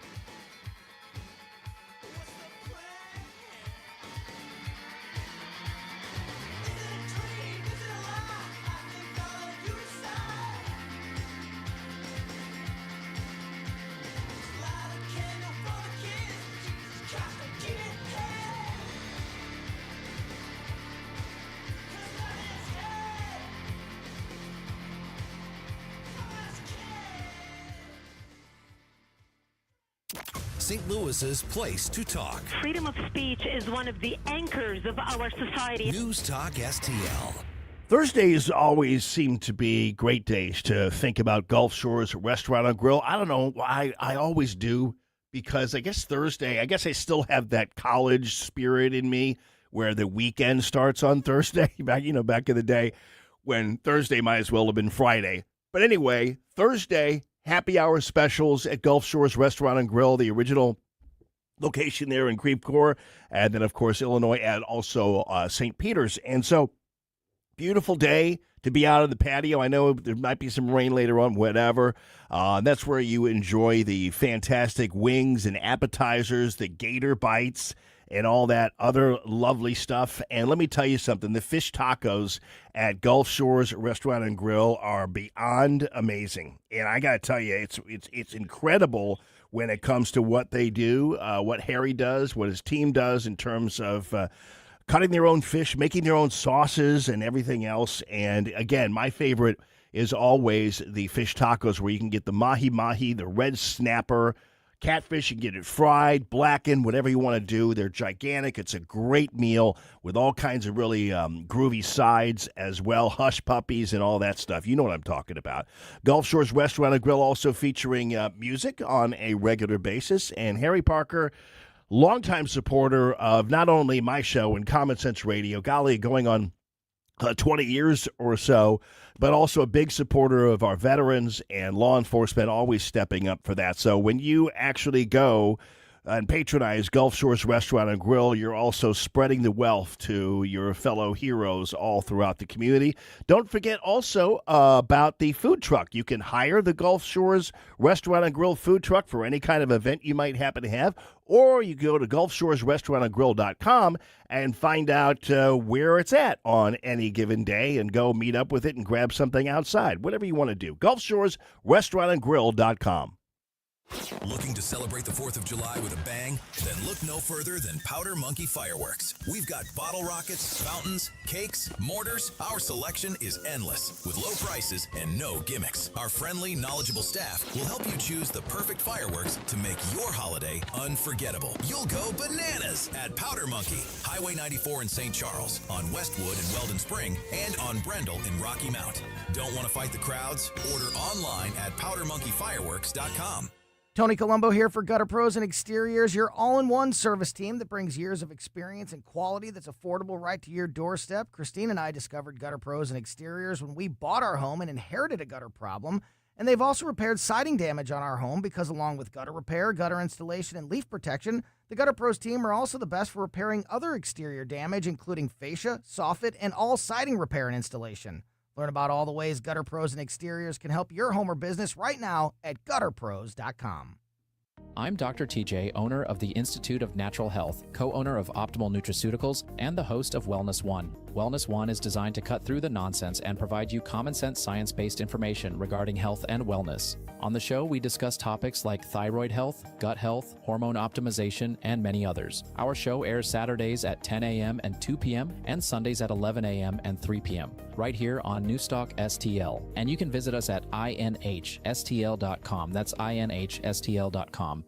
St. Louis's place to talk. Freedom of speech is one of the anchors of our society. News Talk STL. Thursdays always seem to be great days to think about Gulf Shores Restaurant and Grill. I don't know why I always do, because I guess I still have that college spirit in me where the weekend starts on Thursday. Back in the day when Thursday might as well have been Friday. But anyway, Thursday, happy hour specials at Gulf Shores Restaurant and Grill, the original location there in Creve Coeur, and then, of course, Illinois, and also St. Peter's. And so, beautiful day to be out on the patio. I know there might be some rain later on, whatever. That's where you enjoy the fantastic wings and appetizers, the gator bites, and all that other lovely stuff. And let me tell you something, the fish tacos at Gulf Shores Restaurant and Grill are beyond amazing. And I got to tell you, it's incredible when it comes to what they do, what Harry does, what his team does in terms of cutting their own fish, making their own sauces and everything else. And again, my favorite is always the fish tacos, where you can get the mahi-mahi, the red snapper, catfish. You can get it fried, blackened, whatever you want to do. They're gigantic. It's a great meal with all kinds of really groovy sides as well, hush puppies and all that stuff. You know what I'm talking about. Gulf Shores Restaurant and Grill also featuring music on a regular basis. And Harry Parker, longtime supporter of not only my show and Common Sense Radio, golly, going on 20 years or so, but also a big supporter of our veterans and law enforcement, always stepping up for that. So when you actually go and patronize Gulf Shores Restaurant and Grill, you're also spreading the wealth to your fellow heroes all throughout the community. Don't forget also about the food truck. You can hire the Gulf Shores Restaurant and Grill food truck for any kind of event you might happen to have, or you go to GulfShoresRestaurantandGrill.com and find out where it's at on any given day and go meet up with it and grab something outside, whatever you want to do. GulfShoresRestaurantandGrill.com. Looking to celebrate the 4th of July with a bang? Then look no further than Powder Monkey Fireworks. We've got bottle rockets, fountains, cakes, mortars. Our selection is endless with low prices and no gimmicks. Our friendly, knowledgeable staff will help you choose the perfect fireworks to make your holiday unforgettable. You'll go bananas at Powder Monkey, Highway 94 in St. Charles, on Westwood in Weldon Spring, and on Brendel in Rocky Mount. Don't want to fight the crowds? Order online at powdermonkeyfireworks.com. Tony Colombo here for Gutter Pros and Exteriors, your all-in-one service team that brings years of experience and quality that's affordable right to your doorstep. Christine and I discovered Gutter Pros and Exteriors when we bought our home and inherited a gutter problem. And they've also repaired siding damage on our home because along with gutter repair, gutter installation, and leaf protection, the Gutter Pros team are also the best for repairing other exterior damage, including fascia, soffit, and all siding repair and installation. Learn about all the ways Gutter Pros and Exteriors can help your home or business right now at gutterpros.com. I'm Dr. TJ, owner of the Institute of Natural Health, co-owner of Optimal Nutraceuticals, and the host of Wellness One. Wellness One is designed to cut through the nonsense and provide you common sense science-based information regarding health and wellness. On the show, we discuss topics like thyroid health, gut health, hormone optimization, and many others. Our show airs Saturdays at 10 a.m. and 2 p.m. and Sundays at 11 a.m. and 3 p.m. right here on Newstalk STL. And you can visit us at inhstl.com. That's inhstl.com.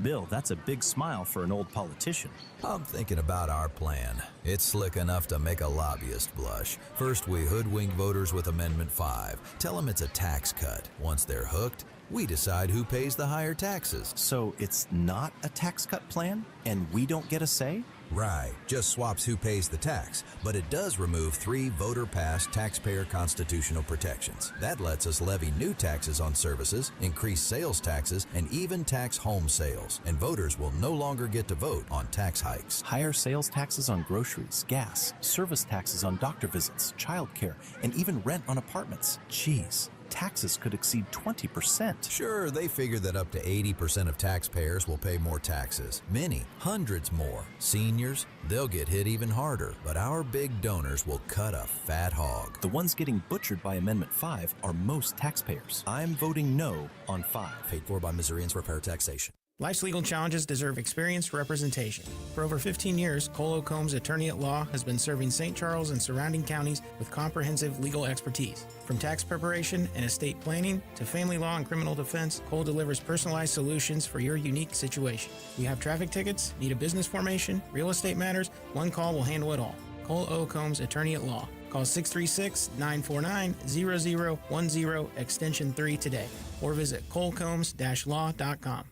Bill, that's a big smile for an old politician. I'm thinking about our plan. It's slick enough to make a lobbyist blush. First, we hoodwink voters with Amendment 5. Tell them it's a tax cut. Once they're hooked, we decide who pays the higher taxes. So it's not a tax cut plan, and we don't get a say? Right, just swaps who pays the tax, but it does remove 3 voter-passed taxpayer constitutional protections. That lets us levy new taxes on services, increase sales taxes, and even tax home sales. And voters will no longer get to vote on tax hikes. Higher sales taxes on groceries, gas, service taxes on doctor visits, childcare, and even rent on apartments. Jeez. Taxes could exceed 20%. Sure, they figure that up to 80% of taxpayers will pay more taxes. Many, hundreds more. Seniors, they'll get hit even harder. But our big donors will cut a fat hog. The ones getting butchered by Amendment 5 are most taxpayers. I'm voting no on 5. Paid for by Missourians for fair taxation. Life's legal challenges deserve experienced representation. For over 15 years, Cole Combs Attorney at Law has been serving St. Charles and surrounding counties with comprehensive legal expertise. From tax preparation and estate planning to family law and criminal defense, Cole delivers personalized solutions for your unique situation. You have traffic tickets, need a business formation, real estate matters, one call will handle it all. Cole O. Combs Attorney at Law. Call 636-949-0010 extension 3 today or visit colecombs-law.com.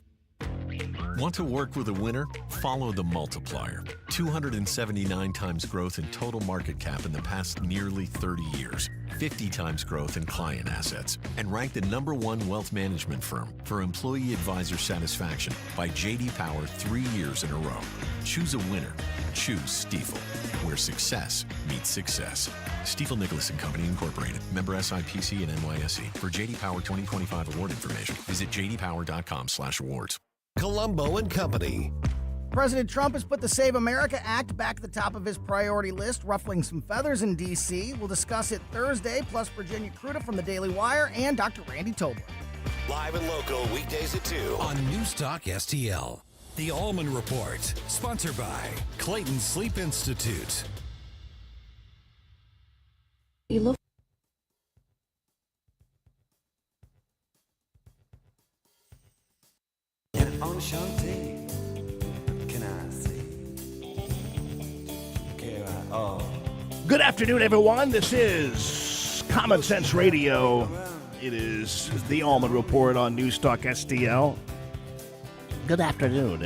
Want to work with a winner? Follow the multiplier. 279 times growth in total market cap in the past nearly 30 years. 50 times growth in client assets. And ranked the #1 wealth management firm for employee advisor satisfaction by J.D. Power 3 years in a row. Choose a winner. Choose Stifel, where success meets success. Stifel Nicholas & Company Incorporated. Member SIPC and NYSE. For J.D. Power 2025 award information, visit jdpower.com/awards. Colombo and Company. President Trump has put the Save America Act back at the top of his priority list, ruffling some feathers in D.C. We'll discuss it Thursday, plus Virginia Cruda from the Daily Wire and Dr. Randy Tobler. Live and local, weekdays at 2 on Newstalk STL. The Allman Report, sponsored by Clayton Sleep Institute. You look Good afternoon, everyone. This is Common Sense Radio. It is the Allman Report on News Talk STL. Good afternoon.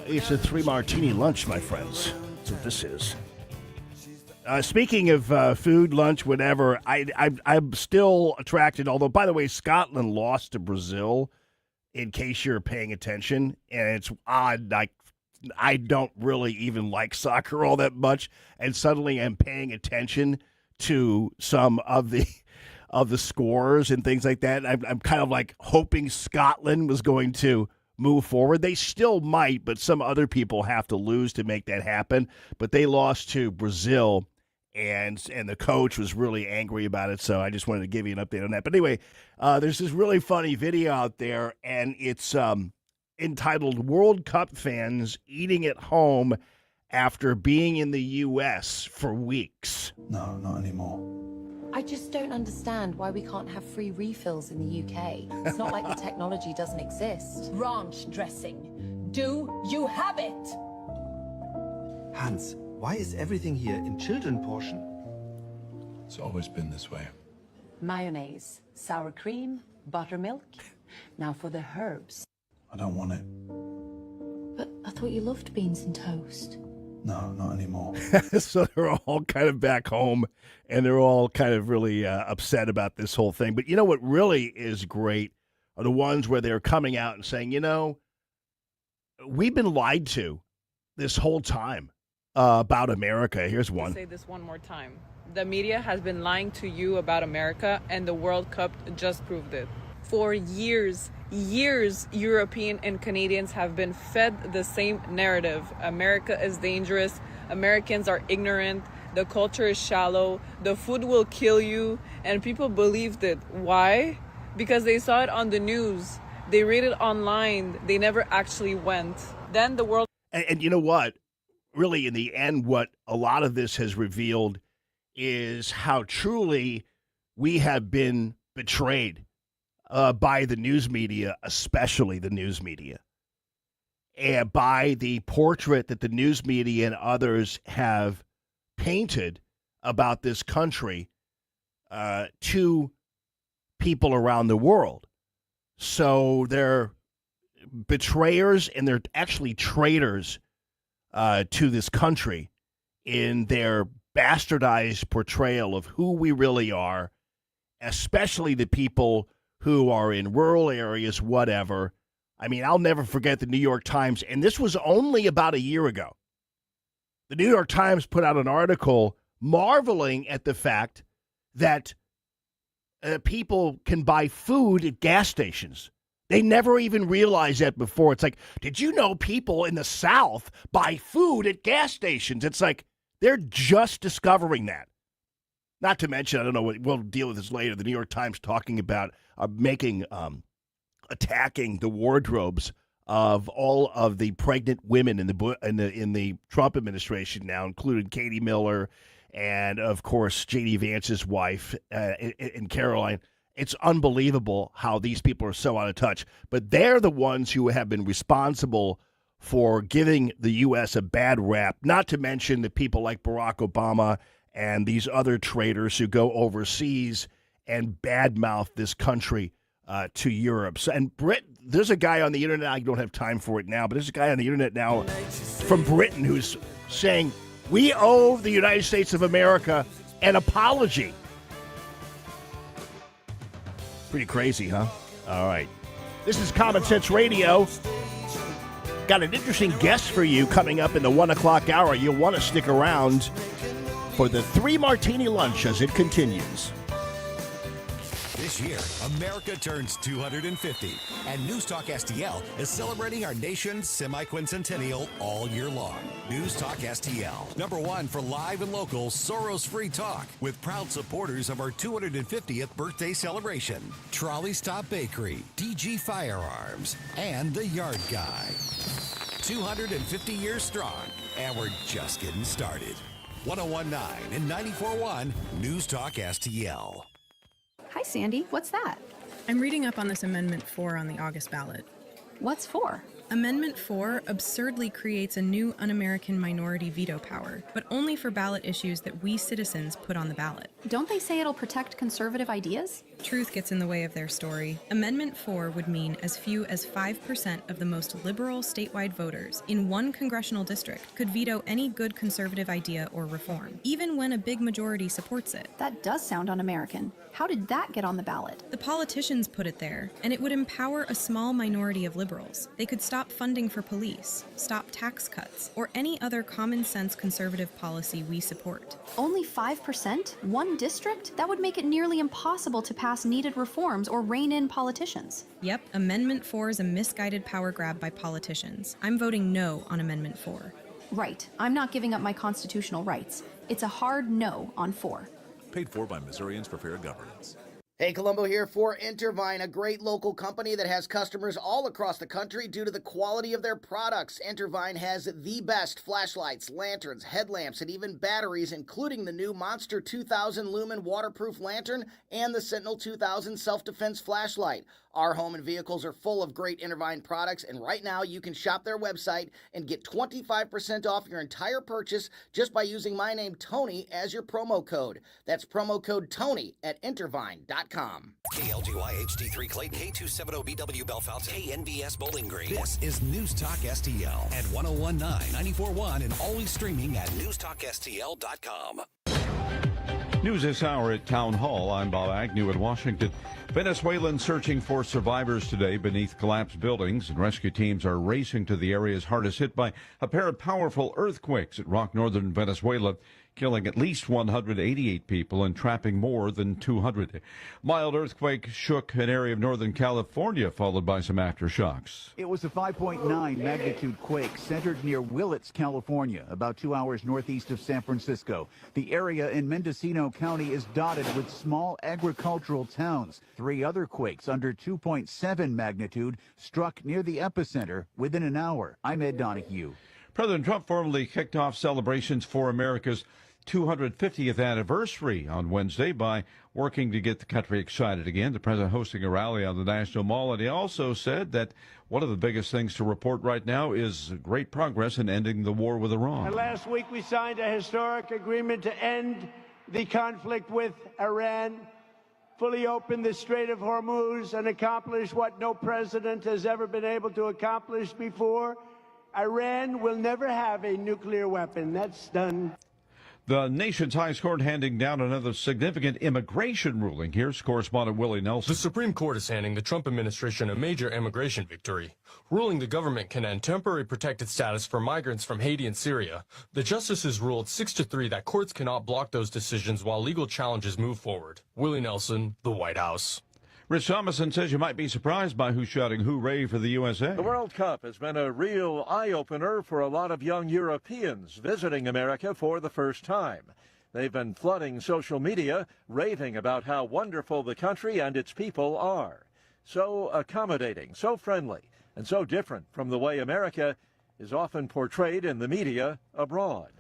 It's a 3-martini lunch, my friends. That's what this is. Speaking of food, lunch, whatever, I'm still attracted, although, by the way, Scotland lost to Brazil, in case you're paying attention, and it's odd, I don't really even like soccer all that much, and suddenly I'm paying attention to some of the scores and things like that. I'm kind of like hoping Scotland was going to move forward. They still might, but some other people have to lose to make that happen. But they lost to Brazil, and the coach was really angry about it, so I just wanted to give you an update on that. But anyway, there's this really funny video out there, and it's entitled World Cup Fans Eating at Home After Being in the U.S. for Weeks. No, not anymore. I just don't understand why we can't have free refills in the UK. It's not like the technology doesn't exist. Ranch dressing. Do you have it? Hans, why is everything here in children portion? It's always been this way. Mayonnaise, sour cream, buttermilk. Now for the herbs. I don't want it. But I thought you loved beans and toast. No, not anymore. So they're all kind of back home, and they're all kind of really upset about this whole thing. But you know what really is great are the ones where they're coming out and saying, we've been lied to this whole time about America. Here's one. I'll say this one more time. The media has been lying to you about America, and the World Cup just proved it. For years, European and Canadians have been fed the same narrative. America is dangerous. Americans are ignorant. The culture is shallow. The food will kill you. And people believed it. Why? Because they saw it on the news. They read it online. They never actually went. Then the world... And you know what? Really, in the end, what a lot of this has revealed is how truly we have been betrayed by the news media, especially the news media, and by the portrait that the news media and others have painted about this country to people around the world. So they're betrayers, and they're actually traitors to this country in their bastardized portrayal of who we really are, especially the people who are in rural areas, whatever. I mean, I'll never forget the New York Times, and this was only about a year ago. The New York Times put out an article marveling at the fact that people can buy food at gas stations. They never even realized that before. It's like, did you know people in the South buy food at gas stations? It's like they're just discovering that. Not to mention, I don't know, we'll deal with this later, the New York Times talking about attacking the wardrobes of all of the pregnant women in the Trump administration now, including Katie Miller and, of course, J.D. Vance's wife and Caroline. It's unbelievable how these people are so out of touch. But they're the ones who have been responsible for giving the U.S. a bad rap, not to mention the people like Barack Obama and these other traitors who go overseas and badmouth this country to Europe. So, and there's a guy on the internet, I don't have time for it now, but there's a guy on the internet now from Britain who's saying, we owe the United States of America an apology. Pretty crazy, huh? All right. This is Common Sense Radio. Got an interesting guest for you coming up in the 1 o'clock hour. You'll want to stick around for the 3-martini lunch as it continues. This year, America turns 250, and News Talk STL is celebrating our nation's semi-quincentennial all year long. News Talk STL, #1 for live and local Soros-free talk, with proud supporters of our 250th birthday celebration. Trolley Stop Bakery, DG Firearms, and The Yard Guy. 250 years strong, and we're just getting started. 101.9 and 94.1 News Talk STL. Hi, Sandy. What's that? I'm reading up on this Amendment 4 on the August ballot. What's 4? Amendment 4 absurdly creates a new un-American minority veto power, but only for ballot issues that we citizens put on the ballot. Don't they say it'll protect conservative ideas? Truth gets in the way of their story. Amendment 4 would mean as few as 5% of the most liberal statewide voters in one congressional district could veto any good conservative idea or reform, even when a big majority supports it. That does sound un-American. How did that get on the ballot? The politicians put it there, and it would empower a small minority of liberals. They could stop funding for police, stop tax cuts, or any other common-sense conservative policy we support. Only 5%? One district? That would make it nearly impossible to pass needed reforms or rein in politicians. Yep, Amendment 4 is a misguided power grab by politicians. I'm voting no on Amendment 4. Right. I'm not giving up my constitutional rights. It's a hard no on 4. Paid for by Missourians for Fair Governance. Hey, Colombo here for Intervine, a great local company that has customers all across the country due to the quality of their products. Intervine has the best flashlights, lanterns, headlamps, and even batteries, including the new Monster 2000 Lumen waterproof lantern and the Sentinel 2000 self-defense flashlight. Our home and vehicles are full of great Intervine products, and right now you can shop their website and get 25% off your entire purchase just by using my name, Tony, as your promo code. That's promo code Tony at Intervine.com. KLGY HD3 Clayton, K270BW Bellefonte, KNBS Bowling Green. This is News Talk STL at 1019, 94.1, and always streaming at newstalkstl.com. News this hour at Town Hall. I'm Bob Agnew in Washington. Venezuelans searching for survivors today beneath collapsed buildings, and rescue teams are racing to the areas hardest hit by a pair of powerful earthquakes that rocked northern Venezuela, killing at least 188 people and trapping more than 200. Mild earthquake shook an area of northern California, followed by some aftershocks. It was a 5.9 magnitude quake centered near Willits, California, about 2 hours northeast of San Francisco. The area in Mendocino County is dotted with small agricultural towns. 3 other quakes under 2.7 magnitude struck near the epicenter within an hour. I'm Ed Donahue. President Trump formally kicked off celebrations for America's 250th anniversary on Wednesday by working to get the country excited again. The president hosting a rally on the National Mall, and he also said that one of the biggest things to report right now is great progress in ending the war with Iran. And last week we signed a historic agreement to end the conflict with Iran, fully open the Strait of Hormuz, and accomplish what no president has ever been able to accomplish before. Iran will never have a nuclear weapon. That's done. The nation's highest court handing down another significant immigration ruling. Here's correspondent Willie Nelson. The Supreme Court is handing the Trump administration a major immigration victory, ruling the government can end temporary protected status for migrants from Haiti and Syria. The justices ruled 6-3 that courts cannot block those decisions while legal challenges move forward. Willie Nelson, the White House. Rich Thomason says you might be surprised by who's shouting hooray for the USA. The World Cup has been a real eye-opener for a lot of young Europeans visiting America for the first time. They've been flooding social media, raving about how wonderful the country and its people are. So accommodating, so friendly, and so different from the way America is often portrayed in the media abroad.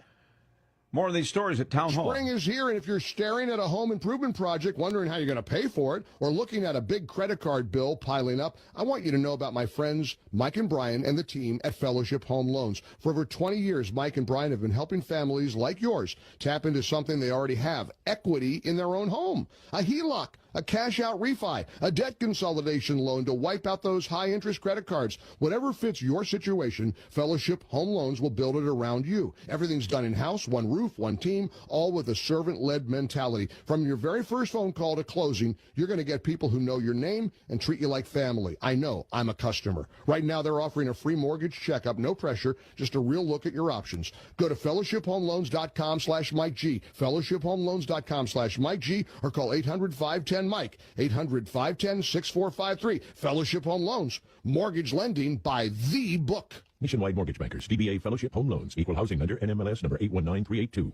More of these stories at Town Hall. Spring is here, and if you're staring at a home improvement project, wondering how you're going to pay for it, or looking at a big credit card bill piling up, I want you to know about my friends Mike and Brian and the team at Fellowship Home Loans. For over 20 years, Mike and Brian have been helping families like yours tap into something they already have, equity in their own home. A HELOC, a cash-out refi, a debt consolidation loan to wipe out those high-interest credit cards. Whatever fits your situation, Fellowship Home Loans will build it around you. Everything's done in-house, one roof, one team, all with a servant-led mentality. From your very first phone call to closing, you're going to get people who know your name and treat you like family. I know. I'm a customer. Right now, they're offering a free mortgage checkup, no pressure, just a real look at your options. Go to fellowshiphomeloans.com/Mike G, fellowshiphomeloans.com/Mike G, or call 800-510-MIKE, 800-510-6453. Fellowship Home Loans, mortgage lending by the book. Nationwide Mortgage Bankers, DBA Fellowship Home Loans, equal housing lender, NMLS number 819382.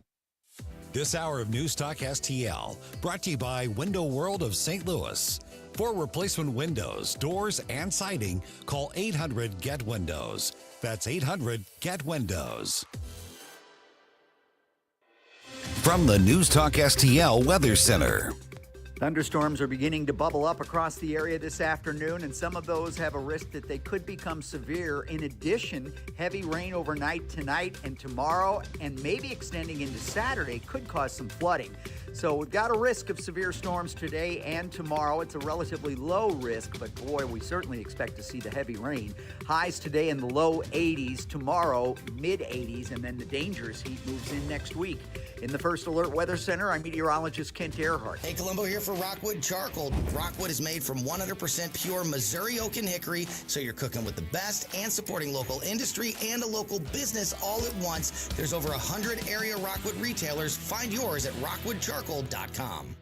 This hour of News Talk STL, brought to you by Window World of St. Louis. For replacement windows, doors, and siding, call 800-GET-WINDOWS. That's 800-GET-WINDOWS. From the News Talk STL Weather Center. Thunderstorms are beginning to bubble up across the area this afternoon, and some of those have a risk that they could become severe. In addition, heavy rain overnight tonight and tomorrow, and maybe extending into Saturday, could cause some flooding. So we've got a risk of severe storms today and tomorrow. It's a relatively low risk, but boy, we certainly expect to see the heavy rain. Highs today in the low 80s, tomorrow mid 80s, and then the dangerous heat moves in next week. In the First Alert Weather Center, I'm meteorologist Kent Earhart. Hey, Colombo here for Rockwood Charcoal. Rockwood is made from 100% pure Missouri oak and hickory, so you're cooking with the best and supporting local industry and a local business all at once. There's over 100 area Rockwood retailers. Find yours at rockwoodcharcoal.com.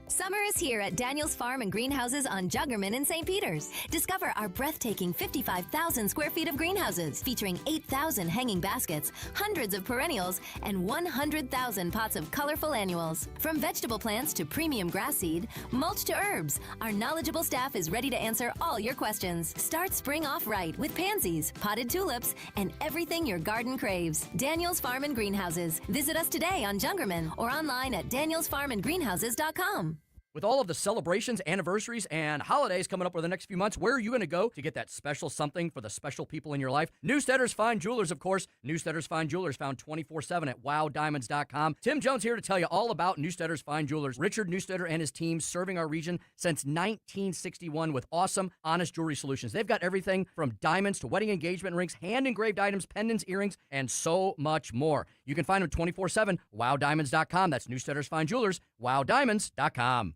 Summer is here at Daniel's Farm and Greenhouses on Juggerman in St. Peters. Discover our breathtaking 55,000 square feet of greenhouses featuring 8,000 hanging baskets, hundreds of perennials, and 100,000 pots of colorful annuals. From vegetable plants to premium grass seed, mulch to herbs, our knowledgeable staff is ready to answer all your questions. Start spring off right with pansies, potted tulips, and everything your garden craves. Daniel's Farm and Greenhouses. Visit us today on Juggerman or online at danielsfarmandgreenhouses.com. With all of the celebrations, anniversaries, and holidays coming up over the next few months, where are you going to go to get that special something for the special people in your life? Newsteaders Fine Jewelers, of course. Newsteaders Fine Jewelers found 24/7 at wowdiamonds.com. Tim Jones here to tell you all about Newsteaders Fine Jewelers. Richard Newsteader and his team serving our region since 1961 with awesome, honest jewelry solutions. They've got everything from diamonds to wedding engagement rings, hand-engraved items, pendants, earrings, and so much more. You can find them 24/7, wowdiamonds.com. That's Newsteaders Fine Jewelers, wowdiamonds.com.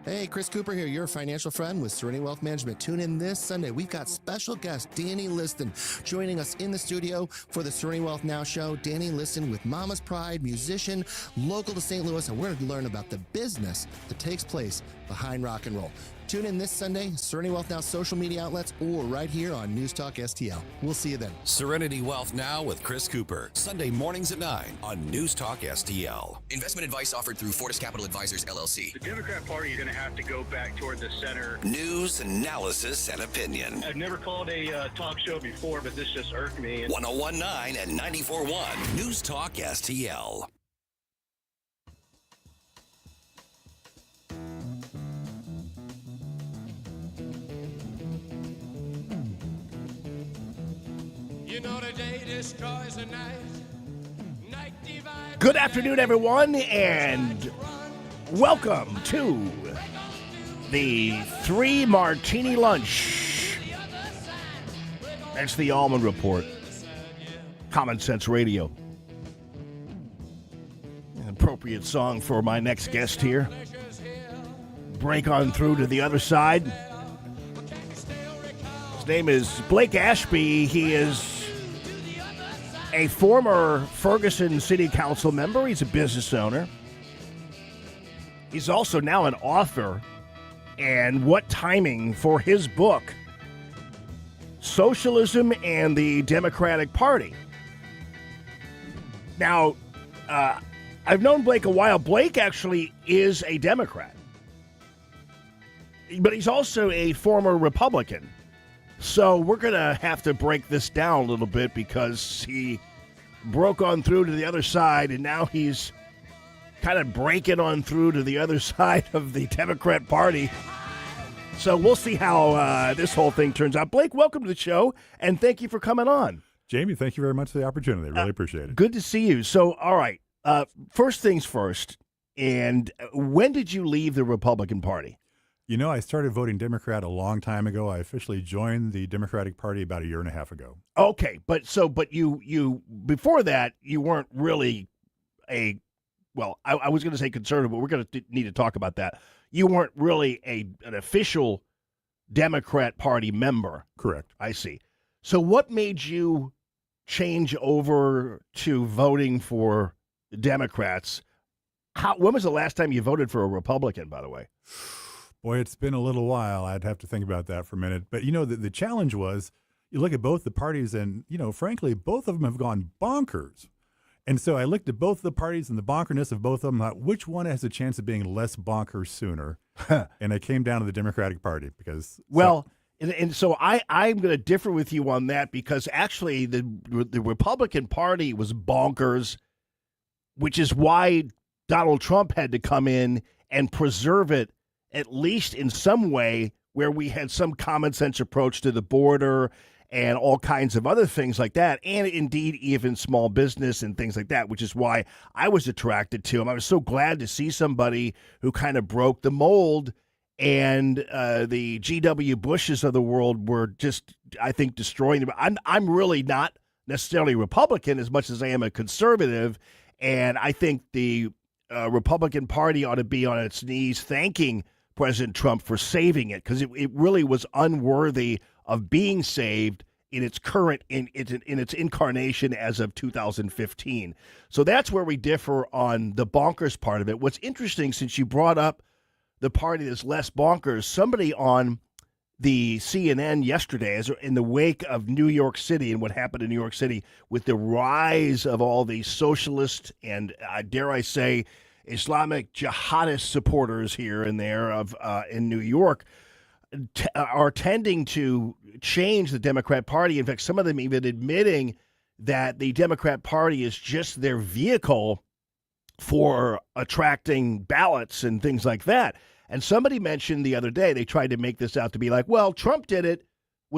Hey, Chris Cooper here, your financial friend with Serenity Wealth Management. Tune in this Sunday. We've got special guest Danny Liston joining us in the studio for the Serenity Wealth Now show. Danny Liston with Mama's Pride, musician, local to St. Louis, and we're going to learn about the business that takes place behind rock and roll. Tune in this Sunday, Serenity Wealth Now social media outlets, or right here on News Talk STL. We'll see you then. Serenity Wealth Now with Chris Cooper. Sunday mornings at 9 on News Talk STL. Investment advice offered through Fortis Capital Advisors, LLC. The Democrat Party is going to have to go back toward the center. News, analysis, and opinion. I've never called a talk show before, but this just irked me. 101.9 and 94.1 News Talk STL. You know the day destroys the night. Night divides. Good afternoon, everyone, and welcome to the 3 Martini Lunch. That's the Allman Report. Common Sense Radio. An appropriate song for my next guest here. Break on through to the other side. His name is Blake Ashby. He is a former Ferguson City Council member. He's a business owner. He's also now an author. And what timing for his book, Socialism and the Democratic Party. Now, I've known Blake a while. Blake actually is a Democrat. But he's also a former Republican. So we're going to have to break this down a little bit because he broke on through to the other side, and now he's kind of breaking on through to the other side of the Democrat Party. So we'll see how this whole thing turns out. Blake, welcome to the show, and thank you for coming on. Jamie, thank you very much for the opportunity. I really appreciate it. Good to see you. So, all right, first things first, and when did you leave the Republican Party? You know, I started voting Democrat a long time ago. I officially joined the Democratic Party about 1.5 years ago. Okay, but you before that you weren't really I was going to say conservative, but we're going to need to talk about that. You weren't really an official Democrat Party member. Correct. I see. So what made you change over to voting for the Democrats? When was the last time you voted for a Republican, by the way? Boy, it's been a little while. I'd have to think about that for a minute. But, you know, the challenge was you look at both the parties and, you know, frankly, both of them have gone bonkers. And so I looked at both the parties and the bonkerness of both of them, thought, which one has a chance of being less bonkers sooner? And I came down to the Democratic Party because... Well, and so I'm going to differ with you on that because actually the Republican Party was bonkers, which is why Donald Trump had to come in and preserve it at least in some way where we had some common sense approach to the border and all kinds of other things like that, and indeed even small business and things like that, which is why I was attracted to him. I was so glad to see somebody who kind of broke the mold, and the G.W. Bushes of the world were just, I think, destroying them. I'm really not necessarily Republican as much as I am a conservative, and I think the Republican Party ought to be on its knees thanking President Trump for saving it, because it really was unworthy of being saved in its current in its incarnation as of 2015. So that's where we differ on the bonkers part of it. What's interesting, since you brought up the party that's less bonkers, somebody on the CNN yesterday, as in the wake of New York City and what happened in New York City with the rise of all these socialist and dare I say Islamic jihadist supporters here and there of in New York, are tending to change the Democrat Party. In fact, some of them even admitting that the Democrat Party is just their vehicle for attracting ballots and things like that. And somebody mentioned the other day, they tried to make this out to be like, well, Trump did it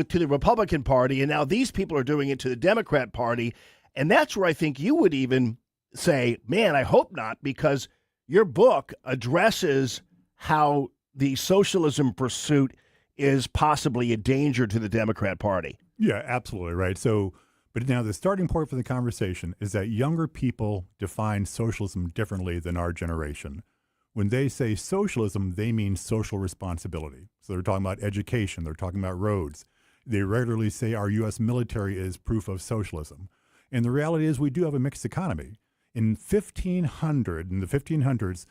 to the Republican Party, and now these people are doing it to the Democrat Party. And that's where I think you would even say, man, I hope not, because your book addresses how the socialism pursuit is possibly a danger to the Democrat Party. Yeah, absolutely right. So, but now the starting point for the conversation is that younger people define socialism differently than our generation. When they say socialism, they mean social responsibility. So they're talking about education. They're talking about roads. They regularly say our U.S. military is proof of socialism. And the reality is we do have a mixed economy. In the 1500s,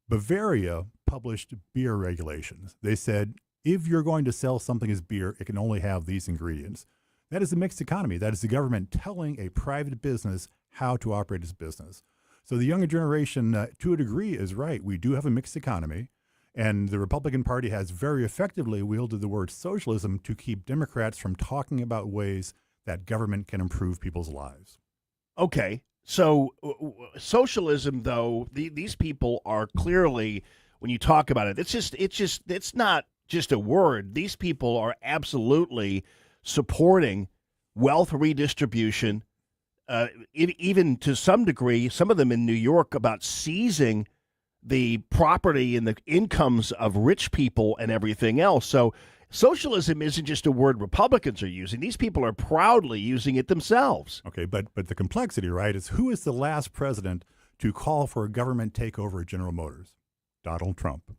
Bavaria published beer regulations. They said, if you're going to sell something as beer, it can only have these ingredients. That is a mixed economy. That is the government telling a private business how to operate its business. So the younger generation, to a degree, is right. We do have a mixed economy, and the Republican Party has very effectively wielded the word socialism to keep Democrats from talking about ways that government can improve people's lives. Okay. So socialism, though, these people are clearly, when you talk about it, it's not just a word. These people are absolutely supporting wealth redistribution, even to some degree, some of them in New York, about seizing the property and the incomes of rich people and everything else. So socialism isn't just a word Republicans are using. These people are proudly using it themselves. Okay, but the complexity, right, is who is the last president to call for a government takeover of General Motors? Donald Trump.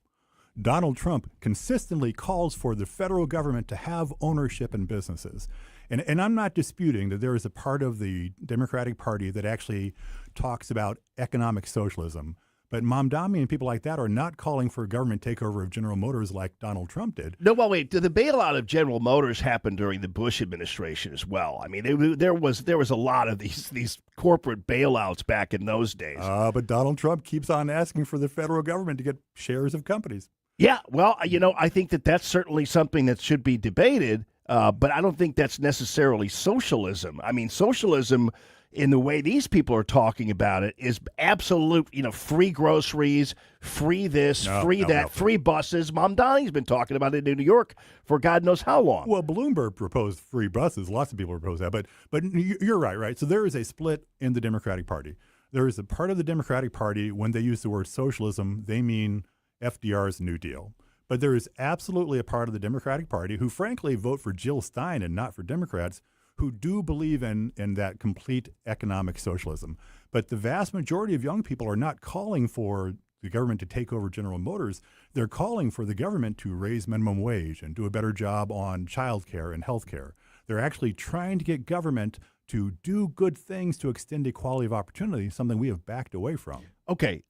Donald Trump consistently calls for the federal government to have ownership in businesses. And I'm not disputing that there is a part of the Democratic Party that actually talks about economic socialism. But Mamdani and people like that are not calling for a government takeover of General Motors like Donald Trump did. No, well, wait. The bailout of General Motors happened during the Bush administration as well. I mean, there was a lot of these corporate bailouts back in those days. But Donald Trump keeps on asking for the federal government to get shares of companies. Yeah, well, I think that's certainly something that should be debated, but I don't think that's necessarily socialism. I mean, socialism, in the way these people are talking about it, is absolute, free groceries, free this, free that, free buses. Mamdani's been talking about it in New York for God knows how long. Well, Bloomberg proposed free buses. Lots of people proposed that, but you're right? So there is a split in the Democratic Party. There is a part of the Democratic Party, when they use the word socialism, they mean FDR's New Deal. But there is absolutely a part of the Democratic Party who, frankly, vote for Jill Stein and not for Democrats, who do believe in that complete economic socialism. But the vast majority of young people are not calling for the government to take over General Motors. They're calling for the government to raise minimum wage and do a better job on child care and health care. They're actually trying to get government to do good things to extend equality of opportunity, something we have backed away from. Okay,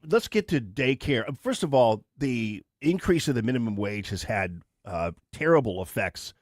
let's get to daycare. First of all, the increase of the minimum wage has had terrible effects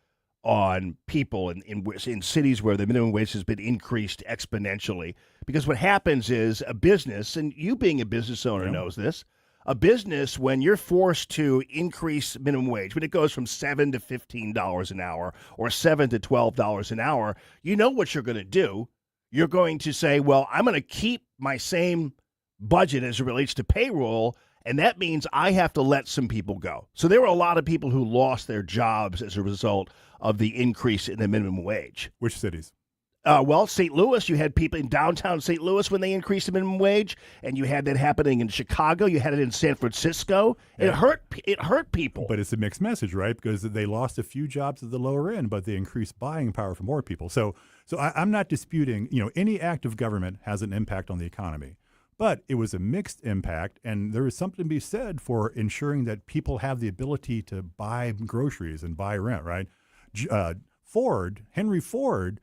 on people in cities where the minimum wage has been increased exponentially. Because what happens is a business, and you being a business owner knows this, a business, when you're forced to increase minimum wage, when it goes from $7 to $15 an hour or $7 to $12 an hour, you know what you're going to do. You're going to say, well, I'm going to keep my same budget as it relates to payroll And that means I have to let some people go. So there were a lot of people who lost their jobs as a result of the increase in the minimum wage. Which cities? Well, St. Louis, you had people in downtown St. Louis when they increased the minimum wage, and you had that happening in Chicago. You had it in San Francisco. Yeah. It hurt people. But it's a mixed message, right? Because they lost a few jobs at the lower end, but they increased buying power for more people. So I'm not disputing, any act of government has an impact on the economy. But it was a mixed impact, and there is something to be said for ensuring that people have the ability to buy groceries and buy rent, right? Henry Ford,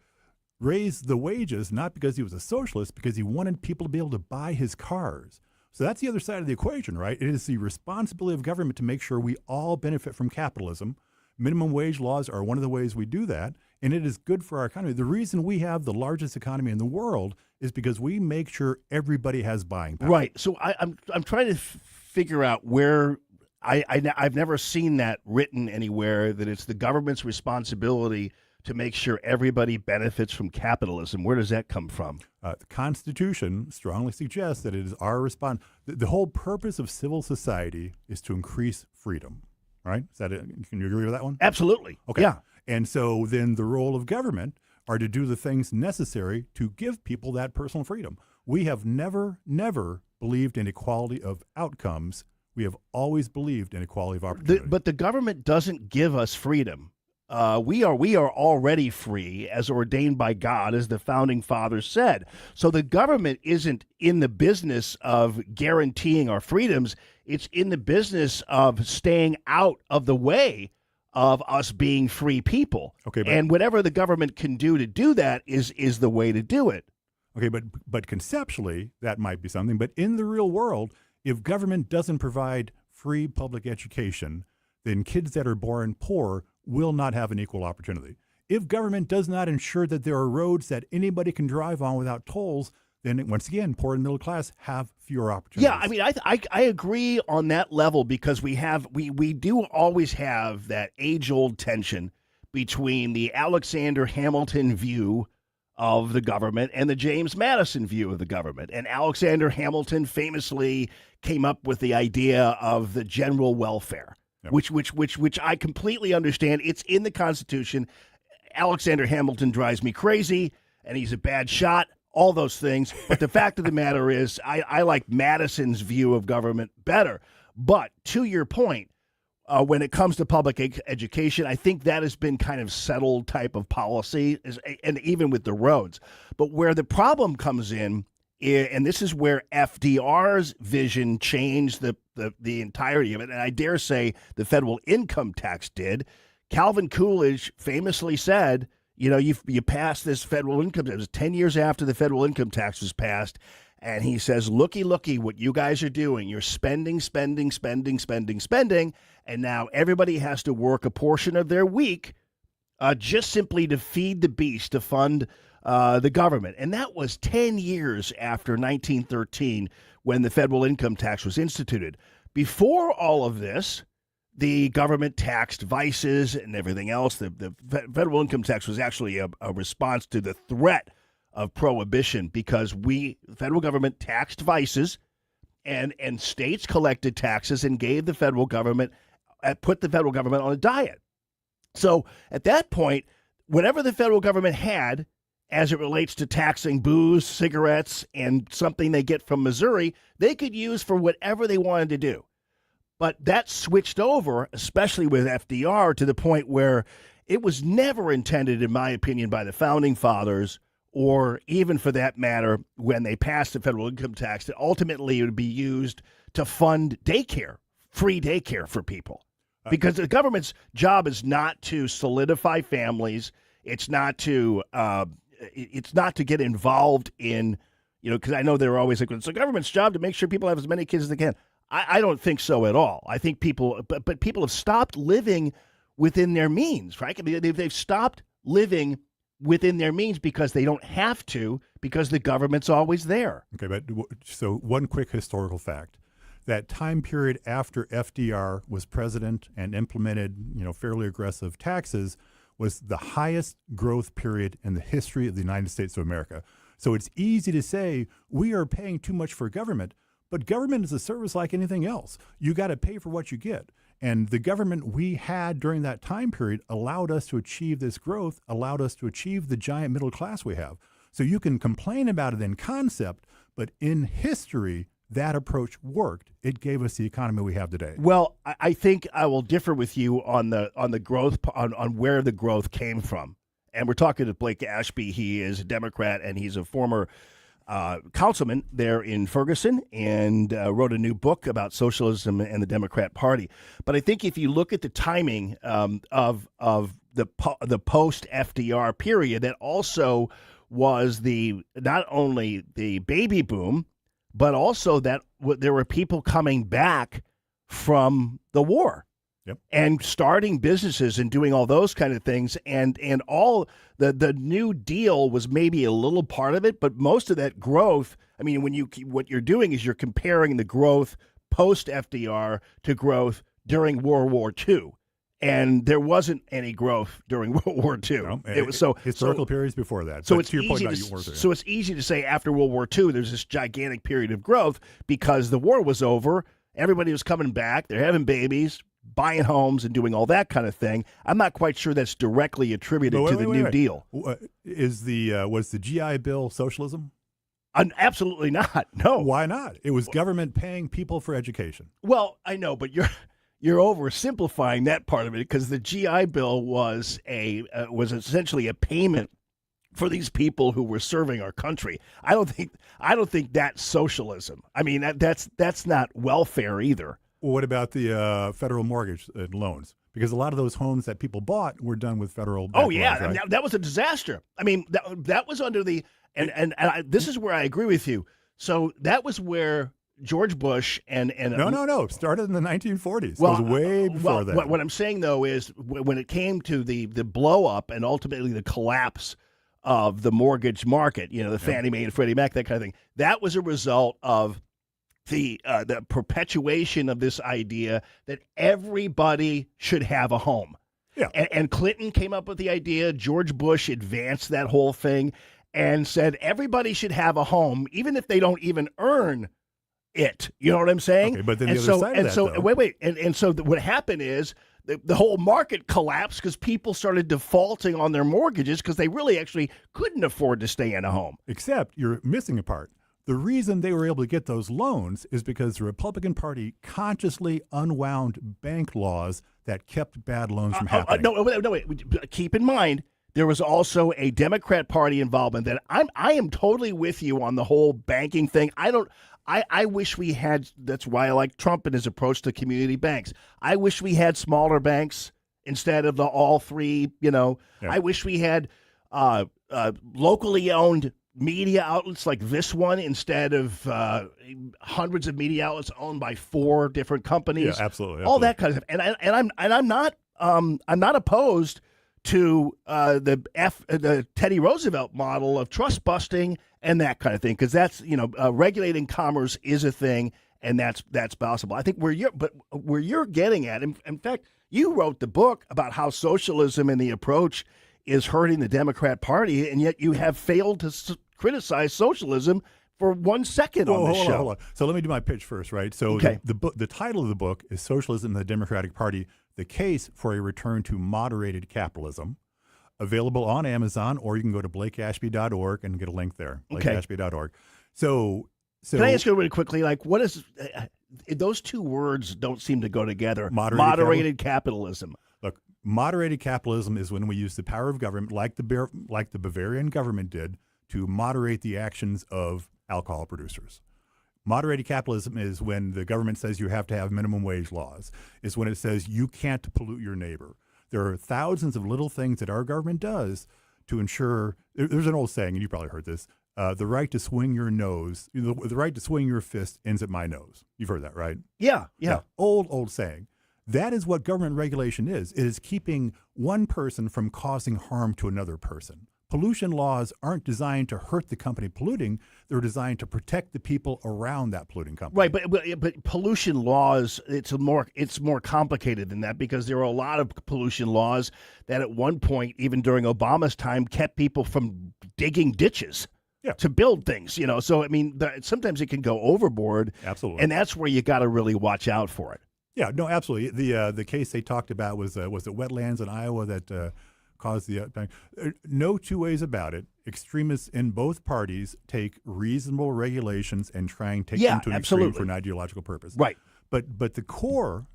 raised the wages not because he was a socialist, because he wanted people to be able to buy his cars. So that's the other side of the equation, right? It is the responsibility of government to make sure we all benefit from capitalism. Minimum wage laws are one of the ways we do that, and it is good for our economy. The reason we have the largest economy in the world is because we make sure everybody has buying power. Right. So I'm trying to figure out where I've never seen that written anywhere, that it's the government's responsibility to make sure everybody benefits from capitalism. Where does that come from? The Constitution strongly suggests that it is our response. The whole purpose of civil society is to increase freedom, right? Is that it? Can you agree with that one? Absolutely. Okay. Yeah. And so then the role of government are to do the things necessary to give people that personal freedom. We have never believed in equality of outcomes. We have always believed in equality of opportunity. But the government doesn't give us freedom. We are already free, as ordained by God, as the founding fathers said. So the government isn't in the business of guaranteeing our freedoms. It's in the business of staying out of the way of us being free people. Okay, and whatever the government can do to do that is the way to do it. Okay, but conceptually, that might be something. But in the real world, if government doesn't provide free public education, then kids that are born poor will not have an equal opportunity. If government does not ensure that there are roads that anybody can drive on without tolls, then once again, poor and middle class have fewer opportunities. Yeah, I mean, I agree on that level, because we do always have that age-old tension between the Alexander Hamilton view of the government and the James Madison view of the government. And Alexander Hamilton famously came up with the idea of the general welfare. Which I completely understand. It's in the Constitution. Alexander Hamilton drives me crazy, and he's a bad shot, all those things. But the fact of the matter is, I like Madison's view of government better. But to your point, when it comes to public education, I think that has been kind of settled type of policy, and even with the roads. But where the problem comes in, and this is where FDR's vision changed the entirety of it, and I dare say the federal income tax did. Calvin Coolidge famously said, you passed this federal income tax. It was 10 years after the federal income tax was passed, and he says, looky, what you guys are doing. You're spending, and now everybody has to work a portion of their week just simply to feed the beast, to fund the government. And that was 10 years after 1913, when the federal income tax was instituted. Before all of this, the government taxed vices and everything else. The federal income tax was actually a response to the threat of prohibition, because the federal government taxed vices, and states collected taxes and gave the federal government, put the federal government on a diet. So at that point, whatever the federal government had, as it relates to taxing booze, cigarettes, and something they get from Missouri, they could use for whatever they wanted to do. But that switched over, especially with FDR, to the point where it was never intended, in my opinion, by the founding fathers, or even for that matter, when they passed the federal income tax, that ultimately it would be used to fund daycare, free daycare for people. Because the government's job is not to solidify families. It's not to get involved in, because I know they're always like, it's the government's job to make sure people have as many kids as they can. I don't think so at all. I think people have stopped living within their means, right? I mean, they've stopped living within their means because they don't have to, because the government's always there. Okay, but so one quick historical fact. That time period after FDR was president and implemented, fairly aggressive taxes, was the highest growth period in the history of the United States of America. So it's easy to say we are paying too much for government, But government is a service like anything else. You got to pay for what you get. And the government we had during that time period allowed us to achieve this growth, allowed us to achieve the giant middle class we have. So you can complain about it in concept, but in history, that approach worked. It gave us the economy we have today. Well, I think I will differ with you on the growth, on where the growth came from. And we're talking to Blake Ashby. He is a Democrat, and he's a former councilman there in Ferguson, and wrote a new book about socialism and the Democrat Party. But I think if you look at the timing of the post FDR period, that also was not only the baby boom, but also that there were people coming back from the war. Yep. And starting businesses and doing all those kind of things, and all the New Deal was maybe a little part of it, but most of that growth, I mean, what you're doing is you're comparing the growth post FDR to growth during World War II, and there wasn't any growth during World War II. No, it was historical periods before that. So but it's to your point easy about to, you weren't there. so it's easy to say after World War II there's this gigantic period of growth because the war was over, everybody was coming back, they're having babies, buying homes and doing all that kind of thing. I'm not quite sure that's directly attributed to the New Deal. Was the GI Bill socialism? Absolutely not. No. Why not? It was government paying people for education. Well, I know, but you're oversimplifying that part of it, because the GI Bill was essentially a payment for these people who were serving our country. I don't think that's socialism. I mean, that's not welfare either. Well, what about the federal mortgage loans? Because a lot of those homes that people bought were done with federal Oh, yeah. loans, right? I mean, that was a disaster. I mean, that was under the and this is where I agree with you. So that was where George Bush and No. It started in the 1940s. Well, it was way before that. What I'm saying, though, is when it came to the blow up and ultimately the collapse of the mortgage market, the Fannie Mae and Freddie Mac, that kind of thing, that was a result of the perpetuation of this idea that everybody should have a home. Yeah. And Clinton came up with the idea. George Bush advanced that whole thing and said everybody should have a home, even if they don't even earn it. You know what I'm saying? Okay, but then the other side of that, though. Wait. And so what happened is the whole market collapsed because people started defaulting on their mortgages because they really actually couldn't afford to stay in a home. Except you're missing a part. The reason they were able to get those loans is because the Republican Party consciously unwound bank laws that kept bad loans from happening. No, wait. Keep in mind, there was also a Democrat Party involvement that I am totally with you on the whole banking thing. I wish we had, that's why I like Trump and his approach to community banks. I wish we had smaller banks instead of the all three, Yeah. I wish we had locally owned media outlets like this one instead of hundreds of media outlets owned by 4 different companies. Yeah, absolutely. All that kind of stuff. I'm not opposed to the Teddy Roosevelt model of trust busting and that kind of thing, because that's regulating commerce is a thing, and that's possible. I think where you're getting at, in fact, you wrote the book about how socialism and the approach is hurting the Democrat Party, and yet you have failed to criticize socialism for 1 second on this show. Hold on. So let me do my pitch first, right? So okay. The title of the book is Socialism and the Democratic Party, the Case for a Return to Moderated Capitalism, available on Amazon, or you can go to blakeashby.org and get a link there, blakeashby.org. So can I ask you really quickly, like, what is those two words don't seem to go together. Moderated capitalism. Look, moderated capitalism is when we use the power of government, like the Bavarian government did, to moderate the actions of alcohol producers. Moderated capitalism is when the government says you have to have minimum wage laws. It's when it says you can't pollute your neighbor. There are thousands of little things that our government does to ensure. There's an old saying, and you probably heard this: the right to swing your nose, the right to swing your fist ends at my nose. You've heard that, right? Yeah. Old saying. That is what government regulation is. It is keeping one person from causing harm to another person. Pollution laws aren't designed to hurt the company polluting. They're designed to protect the people around that polluting company. Right, but pollution laws, it's more complicated than that, because there are a lot of pollution laws that at one point, even during Obama's time, kept people from digging ditches. to build things, So, I mean, sometimes it can go overboard. Absolutely. And that's where you got to really watch out for it. Yeah, no, absolutely. The case they talked about was it wetlands in Iowa that caused the no two ways about it. Extremists in both parties take reasonable regulations and try and take them to an extreme for an ideological purpose. Right. But the core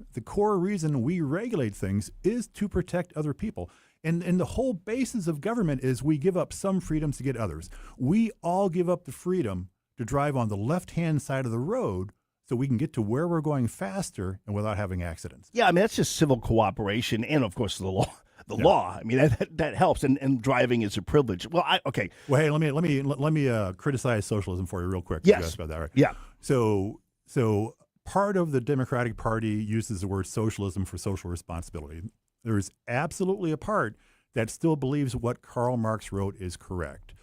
reason we regulate things is to protect other people. And the whole basis of government is we give up some freedoms to get others. We all give up the freedom to drive on the left-hand side of the road so we can get to where we're going faster and without having accidents. Yeah, I mean, that's just civil cooperation and, of course, the law. Law. I mean, that helps, and driving is a privilege. Well, okay. Well, hey, let me criticize socialism for you real quick. Yes. You asked about that, right? Yeah. So part of the Democratic Party uses the word socialism for social responsibility. There is absolutely a part that still believes what Karl Marx wrote is correct.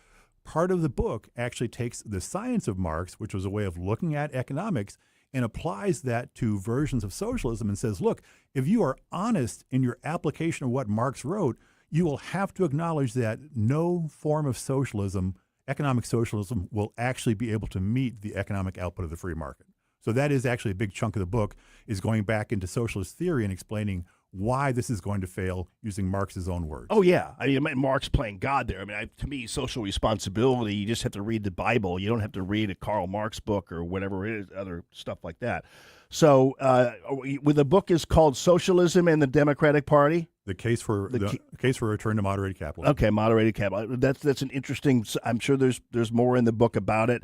Part of the book actually takes the science of Marx, which was a way of looking at economics, and applies that to versions of socialism and says, look, if you are honest in your application of what Marx wrote, you will have to acknowledge that no form of socialism, economic socialism, will actually be able to meet the economic output of the free market. So that is actually a big chunk of the book, is going back into socialist theory and explaining why this is going to fail using Marx's own words. Oh, yeah. I mean, Marx playing God there. I mean, to me, social responsibility, you just have to read the Bible. You don't have to read a Karl Marx book or whatever it is, other stuff like that. So the book is called Socialism and the Democratic Party? The case for return to moderated capitalism. Okay, moderated capitalism. That's an interesting, I'm sure there's more in the book about it.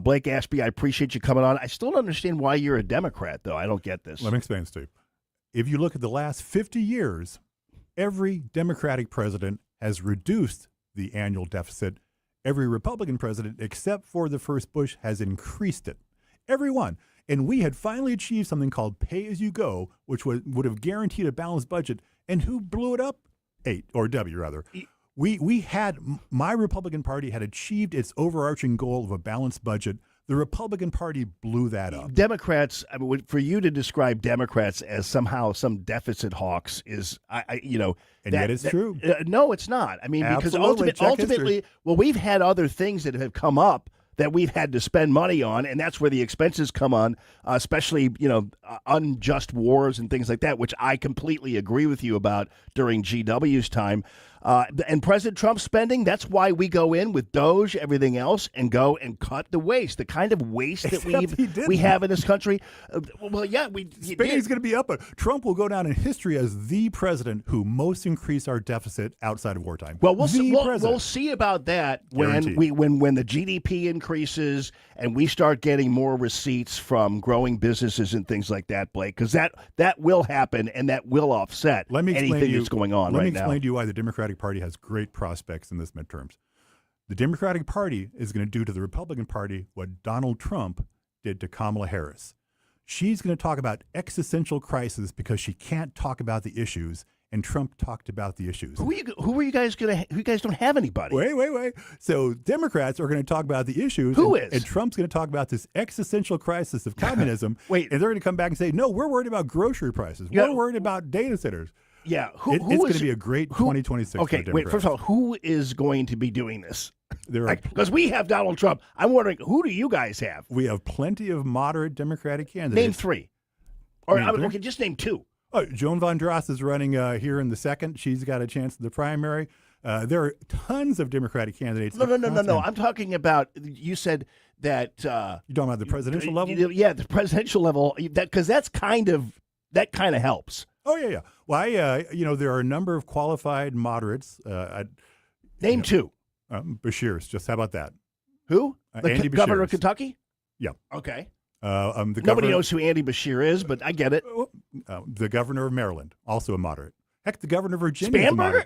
Blake Ashby, I appreciate you coming on. I still don't understand why you're a Democrat, though. I don't get this. Let me explain, Steve. If you look at the last 50 years, every Democratic president has reduced the annual deficit. Every Republican president, except for the first Bush, has increased it. Every one. And we had finally achieved something called pay-as-you-go, which would have guaranteed a balanced budget. And who blew it up? W, rather. My Republican Party had achieved its overarching goal of a balanced budget. The Republican Party blew that up. Democrats, I mean, for you to describe Democrats as somehow some deficit hawks is, And yet it's true. No, it's not. I mean, Absolutely. because ultimately, well, we've had other things that have come up that we've had to spend money on, and that's where the expenses come on, especially, unjust wars and things like that, which I completely agree with you about during GW's time. And President Trump's spending, that's why we go in with Doge, everything else, and go and cut the waste, the kind of waste that we have in this country. Spending's going to be up, but Trump will go down in history as the president who most increased our deficit outside of wartime. Well, we'll see about that when the GDP increases and we start getting more receipts from growing businesses and things like that, Blake, because that will happen and that will offset anything that's going on right now. Let me explain to you why the Democratic Party has great prospects in this midterms. The Democratic Party is going to do to the Republican Party what Donald Trump did to Kamala Harris. She's going to talk about existential crisis because she can't talk about the issues, and Trump talked about the issues. Who are you guys going to? You guys don't have anybody. Wait. So Democrats are going to talk about the issues. And Trump's going to talk about this existential crisis of communism. And they're going to come back and say, no, we're worried about grocery prices. We're worried about data centers. Yeah, it's going to be a great 2026. Okay, wait. First of all, who is going to be doing this? Because we have Donald Trump. I'm wondering, who do you guys have? We have plenty of moderate Democratic candidates. Name three, okay, just name two. Joan Von Dross is running here in the second. She's got a chance in the primary. There are tons of Democratic candidates. No. I'm talking about. You said that. You're talking about the presidential level. Yeah, the presidential level. Because that kind of helps. Oh, yeah. Well, there are a number of qualified moderates. Name two. Beshears. Just how about that? Who? Andy Governor Beshears. of Kentucky? Yeah. Okay. Nobody knows who Andy Beshear is, but I get it. The governor of Maryland, also a moderate. Heck, the governor of Virginia. Spanberger?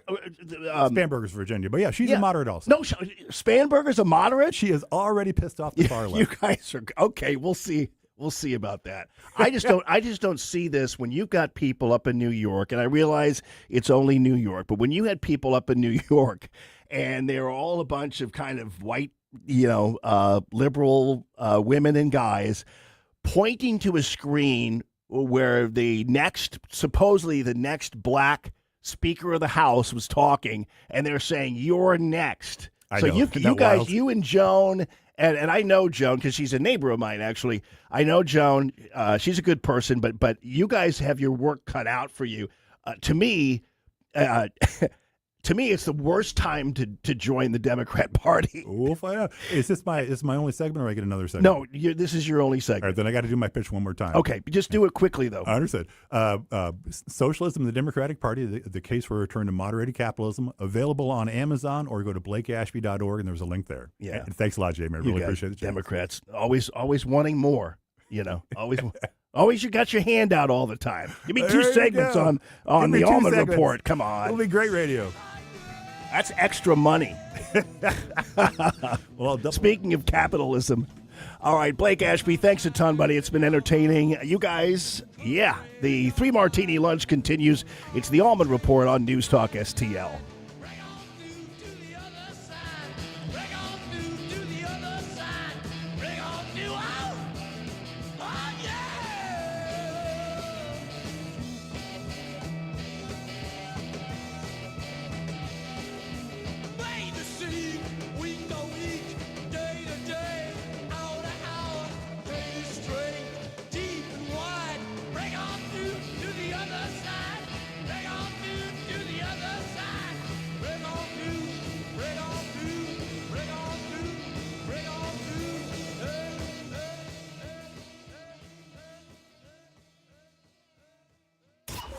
Spanberger's Virginia, but yeah, she's a moderate also. No, Spanberger's a moderate? She has already pissed off the far left. You guys are okay. We'll see. We'll see about that. I just don't see this when you've got people up in New York, and I realize it's only New York, but when you had people up in New York and they're all a bunch of kind of white, liberal women and guys pointing to a screen where supposedly the next black Speaker of the House was talking, and they're saying, "You're next." I So know. you Isn't that guys, wild? you and Joan, and I know Joan because she's a neighbor of mine, actually. I know Joan. She's a good person, but you guys have your work cut out for you. To me, it's the worst time to join the Democrat Party. We'll find out. Is this my only segment, or I get another segment? No, this is your only segment. All right, then I got to do my pitch one more time. Okay, just do it quickly, though. I understood. Socialism and the Democratic Party, the case for a return to moderated capitalism, available on Amazon, or go to blakeashby.org, and there's a link there. Yeah. And thanks a lot, Jamie. I really appreciate it. Democrats always wanting more. Always you got your hand out all the time. Give me There two you segments go. on Give me the two Allman segments. Report. Come on. It'll be great radio. That's extra money. Well, speaking of capitalism. All right, Blake Ashby, thanks a ton, buddy. It's been entertaining. You guys, the 3 Martini lunch continues. It's the Allman Report on News Talk STL.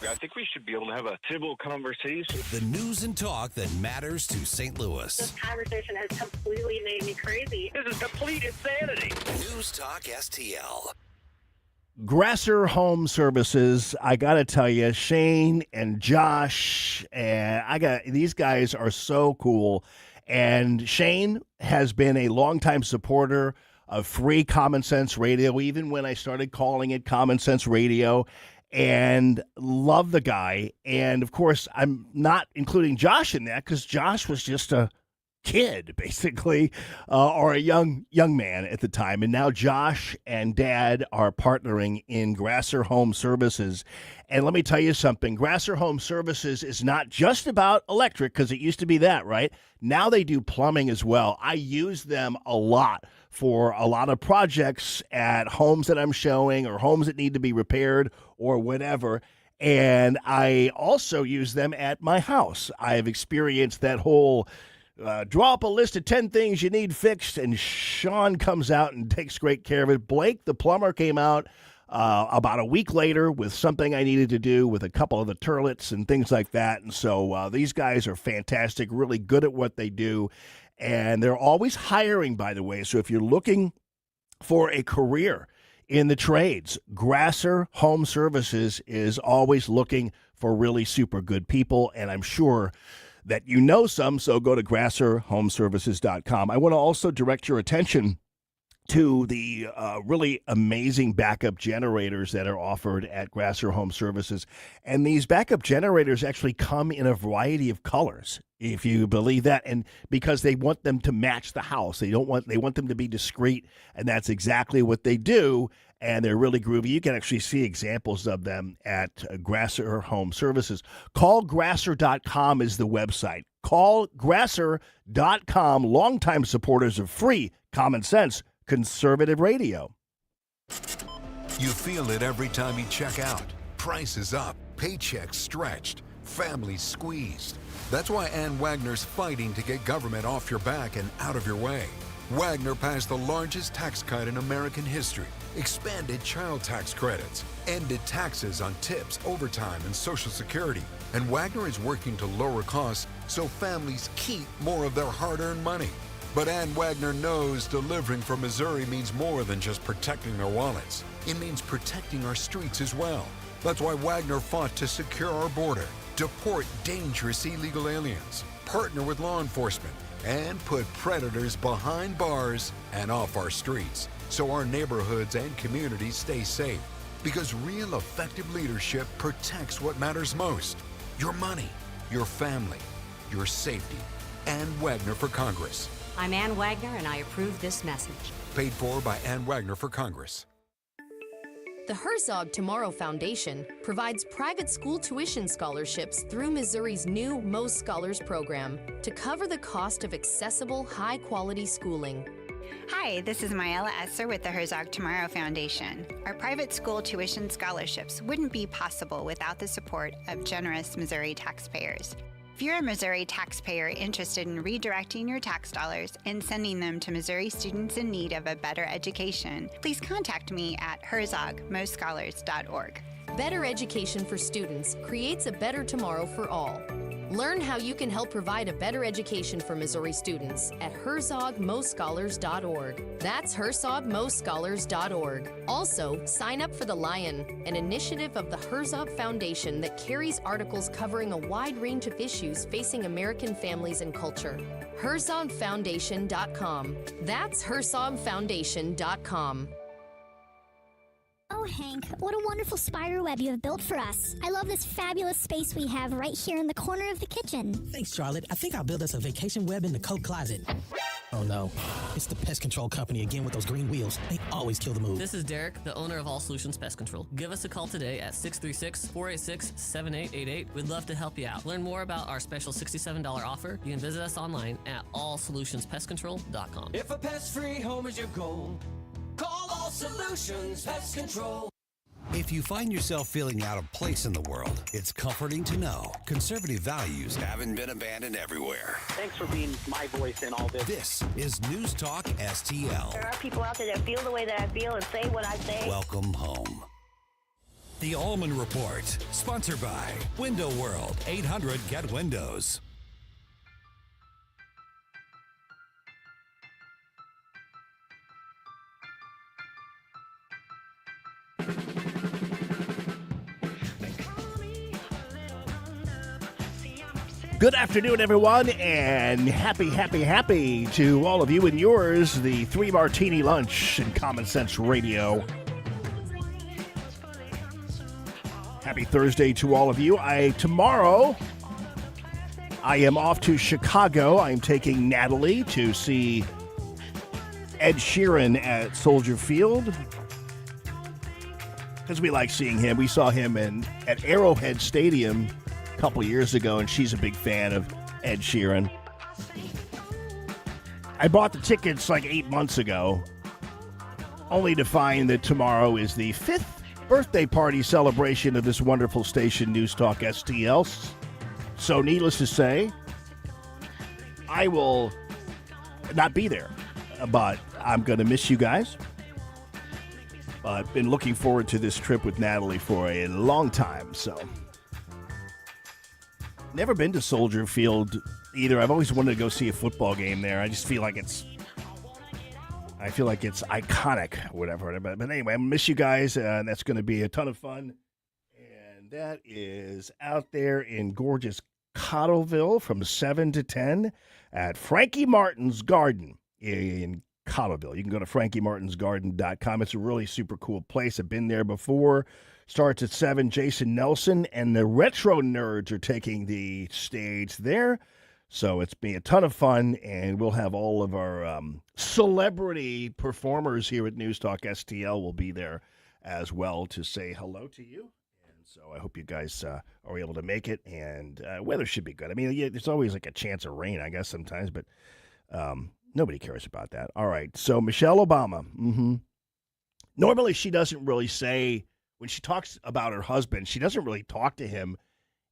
I think we should be able to have a civil conversation. The news and talk that matters to St. Louis. This conversation has completely made me crazy. This is complete insanity. News Talk STL. Grasser Home Services, I got to tell you, Shane and Josh, and these guys are so cool. And Shane has been a longtime supporter of free Common Sense Radio, even when I started calling it Common Sense Radio, and love the guy. And, of course, I'm not including Josh in that because Josh was just a kid, basically, or a young man at the time. And now Josh and Dad are partnering in Grasser Home Services. And let me tell you something. Grasser Home Services is not just about electric, because it used to be that, right? Now they do plumbing as well. I use them a lot for a lot of projects at homes that I'm showing or homes that need to be repaired or whatever. And I also use them at my house. I've experienced that whole draw up a list of 10 things you need fixed, and Sean comes out and takes great care of it. Blake, the plumber, came out about a week later with something I needed to do with a couple of the turlets and things like that. And so these guys are fantastic, really good at what they do. And they're always hiring, by the way. So if you're looking for a career in the trades, Grasser Home Services is always looking for really super good people. And I'm sure that you know some, so go to grasserhomeservices.com. I want to also direct your attention to the really amazing backup generators that are offered at Grasser Home Services. And these backup generators actually come in a variety of colors, if you believe that, and because they want them to match the house. They want them to be discreet, and that's exactly what they do. And they're really groovy. You can actually see examples of them at Grasser Home Services. Callgrasser.com is the website. Callgrasser.com, longtime supporters of free, common sense, conservative radio. You feel it every time you check out. Prices up, paychecks stretched, families squeezed. That's why Ann Wagner's fighting to get government off your back and out of your way. Wagner passed the largest tax cut in American history, expanded child tax credits, ended taxes on tips, overtime, and Social Security. And Wagner is working to lower costs so families keep more of their hard-earned money. But Ann Wagner knows delivering from Missouri means more than just protecting their wallets. It means protecting our streets as well. That's why Wagner fought to secure our border, deport dangerous illegal aliens, partner with law enforcement, and put predators behind bars and off our streets so our neighborhoods and communities stay safe. Because real effective leadership protects what matters most: your money, your family, your safety. Ann Wagner for Congress. I'm Ann Wagner, and I approve this message. Paid for by Ann Wagner for Congress. The Herzog Tomorrow Foundation provides private school tuition scholarships through Missouri's new Most Scholars program to cover the cost of accessible, high-quality schooling. Hi, this is Myella Esser with the Herzog Tomorrow Foundation. Our private school tuition scholarships wouldn't be possible without the support of generous Missouri taxpayers. If you're a Missouri taxpayer interested in redirecting your tax dollars and sending them to Missouri students in need of a better education, please contact me at herzogmostscholars.org. Better education for students creates a better tomorrow for all. Learn how you can help provide a better education for Missouri students at herzogmostscholars.org. That's herzogmostscholars.org. Also, sign up for The Lion, an initiative of the Herzog Foundation that carries articles covering a wide range of issues facing American families and culture. herzogfoundation.com. That's herzogfoundation.com. Oh, Hank, what a wonderful spider web you have built for us. I love this fabulous space we have right here in the corner of the kitchen. Thanks, Charlotte. I think I'll build us a vacation web in the coat closet. Oh, no. It's the pest control company again with those green wheels. They always kill the mood. This is Derek, the owner of All Solutions Pest Control. Give us a call today at 636-486-7888. We'd love to help you out. Learn more about our special $67 offer. You can visit us online at allsolutionspestcontrol.com. If a pest-free home is your goal, call All Solutions Pest Control. If you find yourself feeling out of place in the world, it's comforting to know conservative values haven't been abandoned everywhere. Thanks for being my voice in all this. This is News Talk STL. There are people out there that feel the way that I feel and say what I say. Welcome home. The Allman Report, sponsored by Window World, 800 Get Windows. Good afternoon, everyone, and happy to all of you and yours, the 3 Martini Lunch and Common Sense Radio. Happy Thursday to all of you. Tomorrow, I am off to Chicago. I'm taking Natalie to see Ed Sheeran at Soldier Field, because we like seeing him. We saw him at Arrowhead Stadium a couple years ago, and she's a big fan of Ed Sheeran. I bought the tickets like 8 months ago, only to find that tomorrow is the 5th birthday party celebration of this wonderful station, News Talk STL. So needless to say, I will not be there, but I'm going to miss you guys. I've been looking forward to this trip with Natalie for a long time, so. Never been to Soldier Field either. I've always wanted to go see a football game there. I just feel like it's iconic, whatever. But anyway, I miss you guys, and that's going to be a ton of fun. And that is out there in gorgeous Cottleville from 7 to 10 at Frankie Martin's Garden in Cottleville. You can go to frankiemartinsgarden.com. It's a really super cool place. I've been there before. Starts at 7. Jason Nelson and the Retro Nerds are taking the stage there. So it's been a ton of fun, and we'll have all of our celebrity performers here at News Talk STL will be there as well to say hello to you. And so I hope you guys are able to make it, and weather should be good. I mean, there's always like a chance of rain, I guess, sometimes, but nobody cares about that. All right, so Michelle Obama. Normally she doesn't really say, when she talks about her husband, she doesn't really talk to him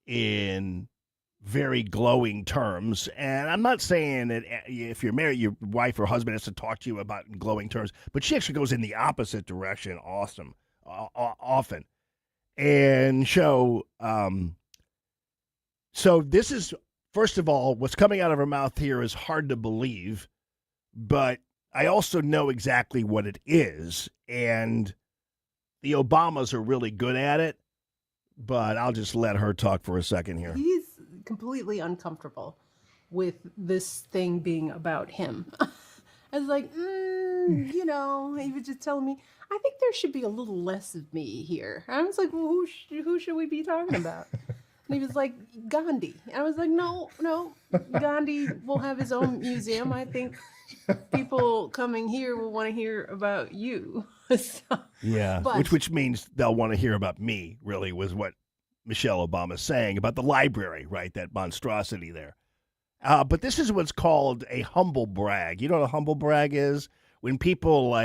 in very glowing terms. And I'm not saying that if you're married, your wife or husband has to talk to you about in glowing terms, but she actually goes in the opposite direction often. And so this is, first of all, what's coming out of her mouth here is hard to believe, but I also know exactly what it is. And the Obamas are really good at it, but I'll just let her talk for a second here. He's completely uncomfortable with this thing being about him. I was like, he was just telling me, I think there should be a little less of me here. I was like, well, who should we be talking about? And he was like, Gandhi. And I was like, no, Gandhi will have his own museum. I think people coming here will want to hear about you. So, Yeah, but which means they'll want to hear about me, really, was what Michelle Obama's saying about the library, right? That monstrosity there. But this is what's called a humble brag. You know what a humble brag is? When people,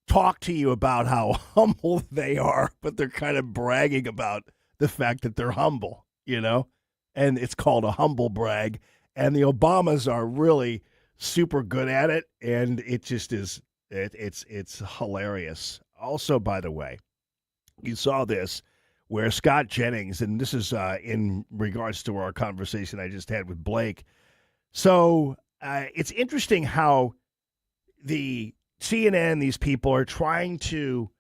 talk to you about how humble they are, but they're kind of bragging about the fact that they're humble, And it's called a humble brag. And the Obamas are really super good at it, and it just is... It's hilarious. Also, by the way, you saw this where Scott Jennings, and this is in regards to our conversation I just had with Blake. So it's interesting how the CNN, these people are trying to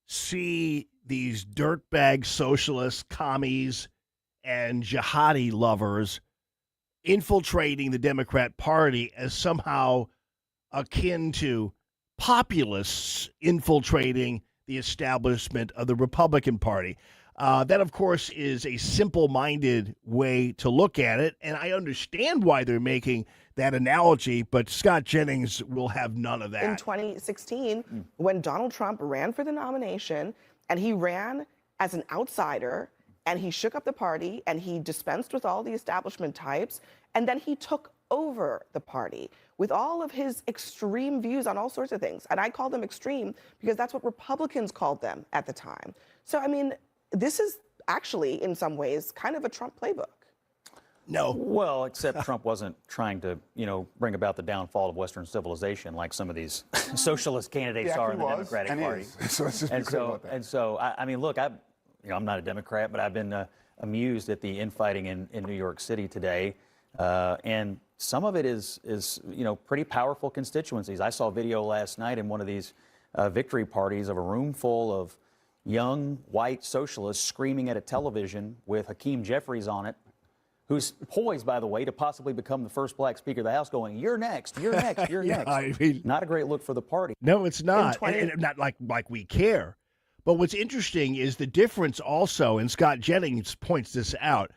see these dirtbag socialists, commies, and jihadi lovers infiltrating the Democrat Party as somehow akin to populists infiltrating the establishment of the Republican Party. That, of course, is a simple-minded way to look at it, and I understand why they're making that analogy, but Scott Jennings will have none of that. In 2016, when Donald Trump ran for the nomination, and he ran as an outsider, and he shook up the party, and he dispensed with all the establishment types, and then he took over the party with all of his extreme views on all sorts of things. And I call them extreme because that's what Republicans called them at the time. So, I mean, this is actually, in some ways, kind of a Trump playbook. No. Well, except Trump wasn't trying to, bring about the downfall of Western civilization like some of these socialist candidates are in the Democratic Party. And so, I mean, look, I'm not a Democrat, but I've been amused at the infighting in New York City today. And some of it is pretty powerful constituencies. I saw a video last night in one of these victory parties of a room full of young white socialists screaming at a television with Hakeem Jeffries on it, who's poised, by the way, to possibly become the first black Speaker of the House, going, "You're next, you're next, you're next." I mean, not a great look for the party. No, it's not. And not like we care. But what's interesting is the difference also, and Scott Jennings points this out,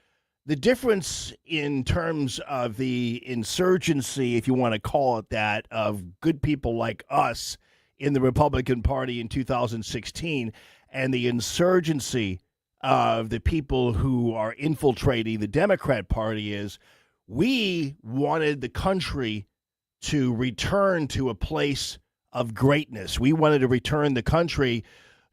the difference in terms of the insurgency, if you want to call it that, of good people like us in the Republican Party in 2016 and the insurgency of the people who are infiltrating the Democrat Party is we wanted the country to return to a place of greatness. We wanted to return the country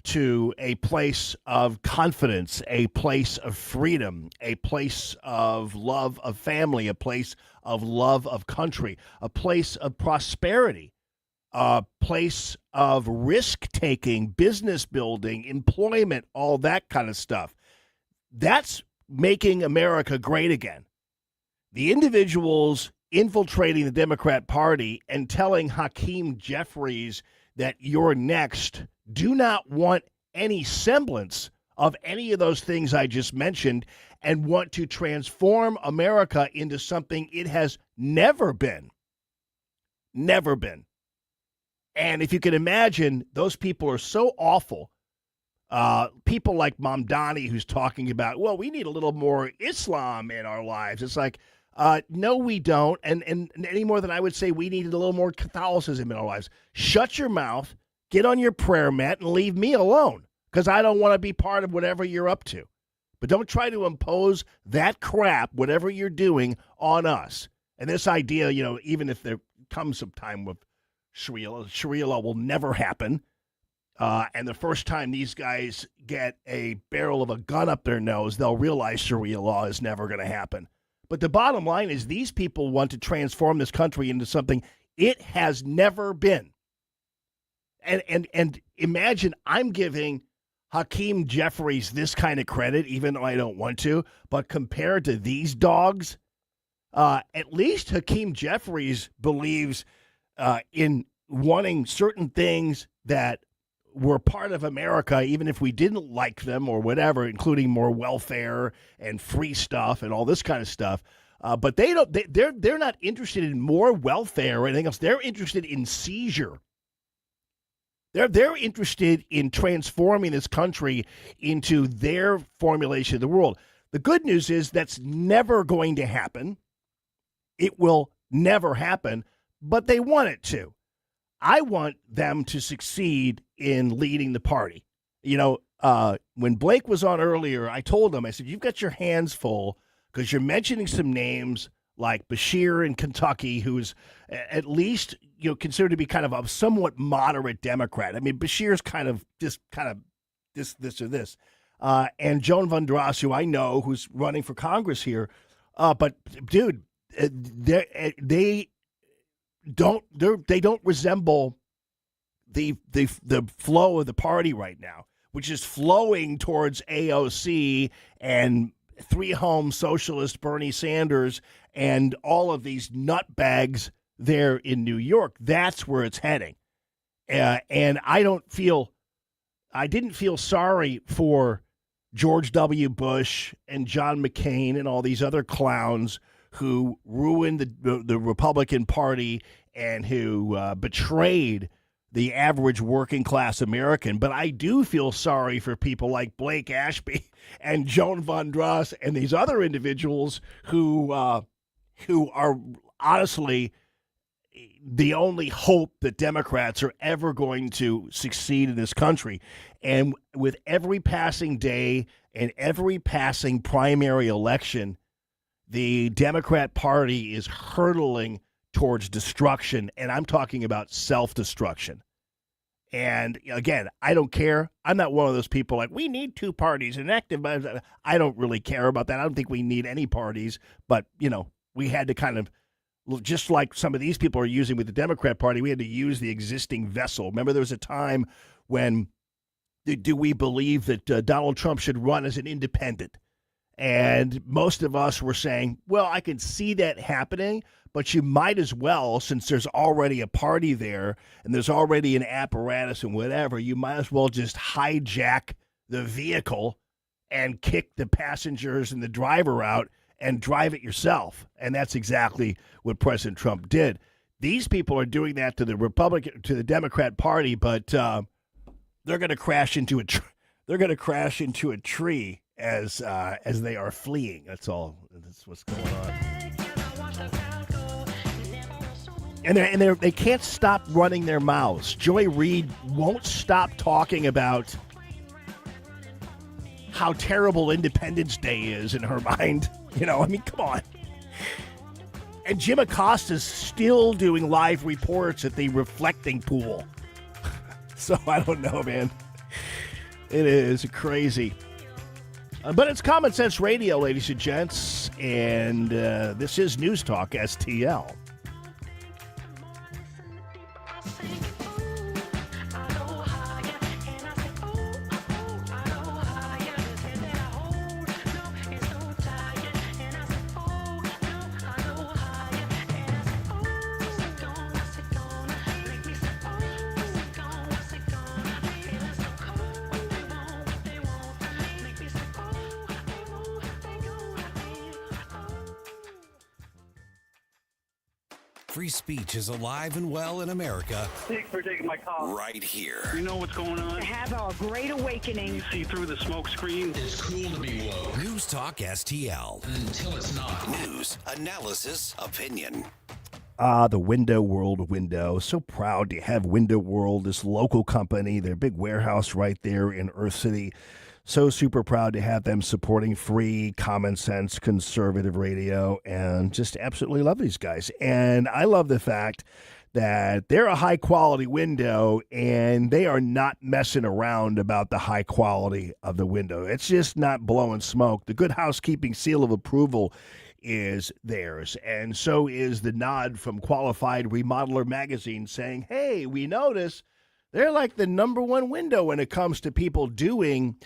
to a place of confidence, a place of freedom, a place of love of family, a place of love of country, a place of prosperity, a place of risk-taking, business building, employment, all that kind of stuff. That's making America great again. The individuals infiltrating the Democrat Party and telling Hakeem Jeffries that you're next do not want any semblance of any of those things I just mentioned and want to transform America into something it has never been. Never been. And if you can imagine, those people are so awful. People like Mamdani, who's talking about, well, we need a little more Islam in our lives. It's like, no, we don't. And any more than I would say we needed a little more Catholicism in our lives. Shut your mouth. Get on your prayer mat and leave me alone because I don't want to be part of whatever you're up to. But don't try to impose that crap, whatever you're doing, on us. And this idea, even if there comes some time with Sharia law will never happen. And the first time these guys get a barrel of a gun up their nose, they'll realize Sharia law is never going to happen. But the bottom line is these people want to transform this country into something it has never been. And imagine I'm giving Hakeem Jeffries this kind of credit, even though I don't want to, but compared to these dogs, at least Hakeem Jeffries believes in wanting certain things that were part of America, even if we didn't like them or whatever, including more welfare and free stuff and all this kind of stuff. But they're not interested in more welfare or anything else. They're interested in seizure. They're interested in transforming this country into their formulation of the world. The good news is that's never going to happen. It will never happen, but they want it to. I want them to succeed in leading the party. When Blake was on earlier, I told him, I said, you've got your hands full because you're mentioning some names like Bashir in Kentucky, who's at least considered to be kind of a somewhat moderate Democrat. I mean, Bashir's kind of this or this. And Joan Van Dras, who I know, who's running for Congress here. But dude, they don't resemble the flow of the party right now, which is flowing towards AOC and three-home socialist Bernie Sanders and all of these nutbags there in New York. That's where it's heading. And I didn't feel sorry for George W. Bush and John McCain and all these other clowns who ruined the Republican Party and who betrayed the average working class American. But I do feel sorry for people like Blake Ashby and Joan Van Dras and these other individuals who are honestly the only hope that Democrats are ever going to succeed in this country. And with every passing day and every passing primary election, the Democrat Party is hurtling towards destruction, and I'm talking about self-destruction. And again, I don't care. I'm not one of those people like, we need two parties, an active. I don't really care about that. I don't think we need any parties, but, we had to kind of, just like some of these people are using with the Democrat Party, we had to use the existing vessel. Remember, there was a time when, do we believe that Donald Trump should run as an independent? And most of us were saying, well, I can see that happening, but you might as well, since there's already a party there and there's already an apparatus and whatever, you might as well just hijack the vehicle and kick the passengers and the driver out and drive it yourself. And that's exactly what President Trump did. These people are doing that to the Democrat Party, but they're going to crash into a tree as they are fleeing. That's all. That's what's going on. And they can't stop running their mouths. Joy Reid won't stop talking about how terrible Independence Day is in her mind. Come on. And Jim Acosta's still doing live reports at the reflecting pool. So I don't know, man. It is crazy. But it's Common Sense Radio, ladies and gents. And this is News Talk STL. Free speech is alive and well in America. Thanks for taking my call. Right here. You know what's going on? Have a great awakening. You see through the smoke screen. It's cool to be woke. News Talk STL. Until it's not. News, analysis, opinion. The Window World Window. So proud to have Window World, this local company, their big warehouse right there in Earth City. So super proud to have them supporting free, common sense, conservative radio, and just absolutely love these guys. And I love the fact that they're a high-quality window, and they are not messing around about the high quality of the window. It's just not blowing smoke. The Good Housekeeping seal of approval is theirs, and so is the nod from Qualified Remodeler Magazine saying, hey, we notice they're like the number one window when it comes to people doing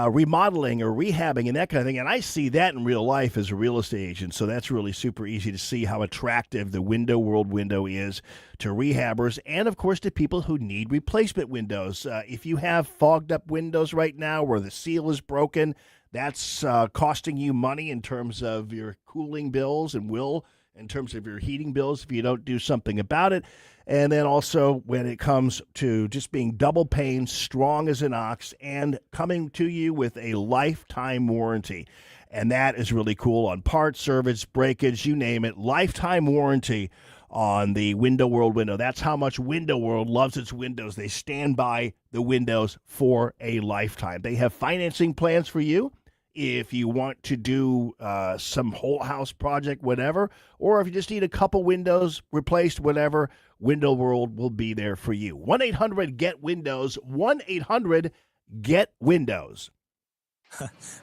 remodeling or rehabbing and that kind of thing. And I see that in real life as a real estate agent. So that's really super easy to see how attractive the Window World window is to rehabbers and, of course, to people who need replacement windows. If you have fogged up windows right now where the seal is broken, that's costing you money in terms of your cooling bills and will in terms of your heating bills if you don't do something about it. And then also when it comes to just being double pane, strong as an ox, and coming to you with a lifetime warranty. And that is really cool on parts, service, breakage, you name it. Lifetime warranty on the Window World window. That's how much Window World loves its windows. They stand by the windows for a lifetime. They have financing plans for you if you want to do some whole house project, whatever, or if you just need a couple windows replaced, whatever, Window World will be there for you. 1-800-GET-WINDOWS, 1-800-GET-WINDOWS.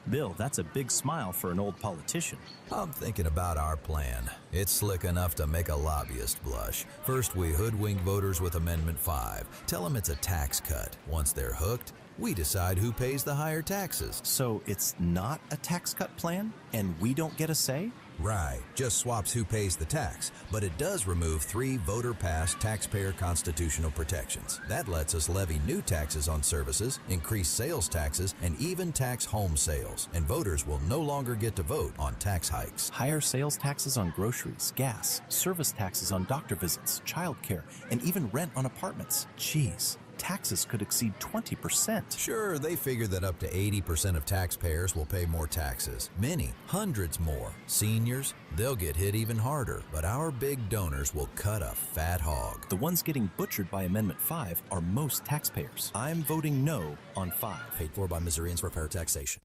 Bill, that's a big smile for an old politician. I'm thinking about our plan. It's slick enough to make a lobbyist blush. First, we hoodwink voters with Amendment 5. Tell them it's a tax cut. Once they're hooked, we decide who pays the higher taxes. So it's not a tax cut plan, and we don't get a say? Right, just swaps who pays the tax, but it does remove 3 voter-passed taxpayer constitutional protections. That lets us levy new taxes on services, increase sales taxes, and even tax home sales. And voters will no longer get to vote on tax hikes. Higher sales taxes on groceries, gas, service taxes on doctor visits, childcare, and even rent on apartments. Jeez. Taxes could exceed 20%. Sure, they figure that up to 80% of taxpayers will pay more taxes. Many, hundreds more. Seniors, they'll get hit even harder. But our big donors will cut a fat hog. The ones getting butchered by Amendment 5 are most taxpayers. I'm voting no on 5. Paid for by Missourians for fair taxation.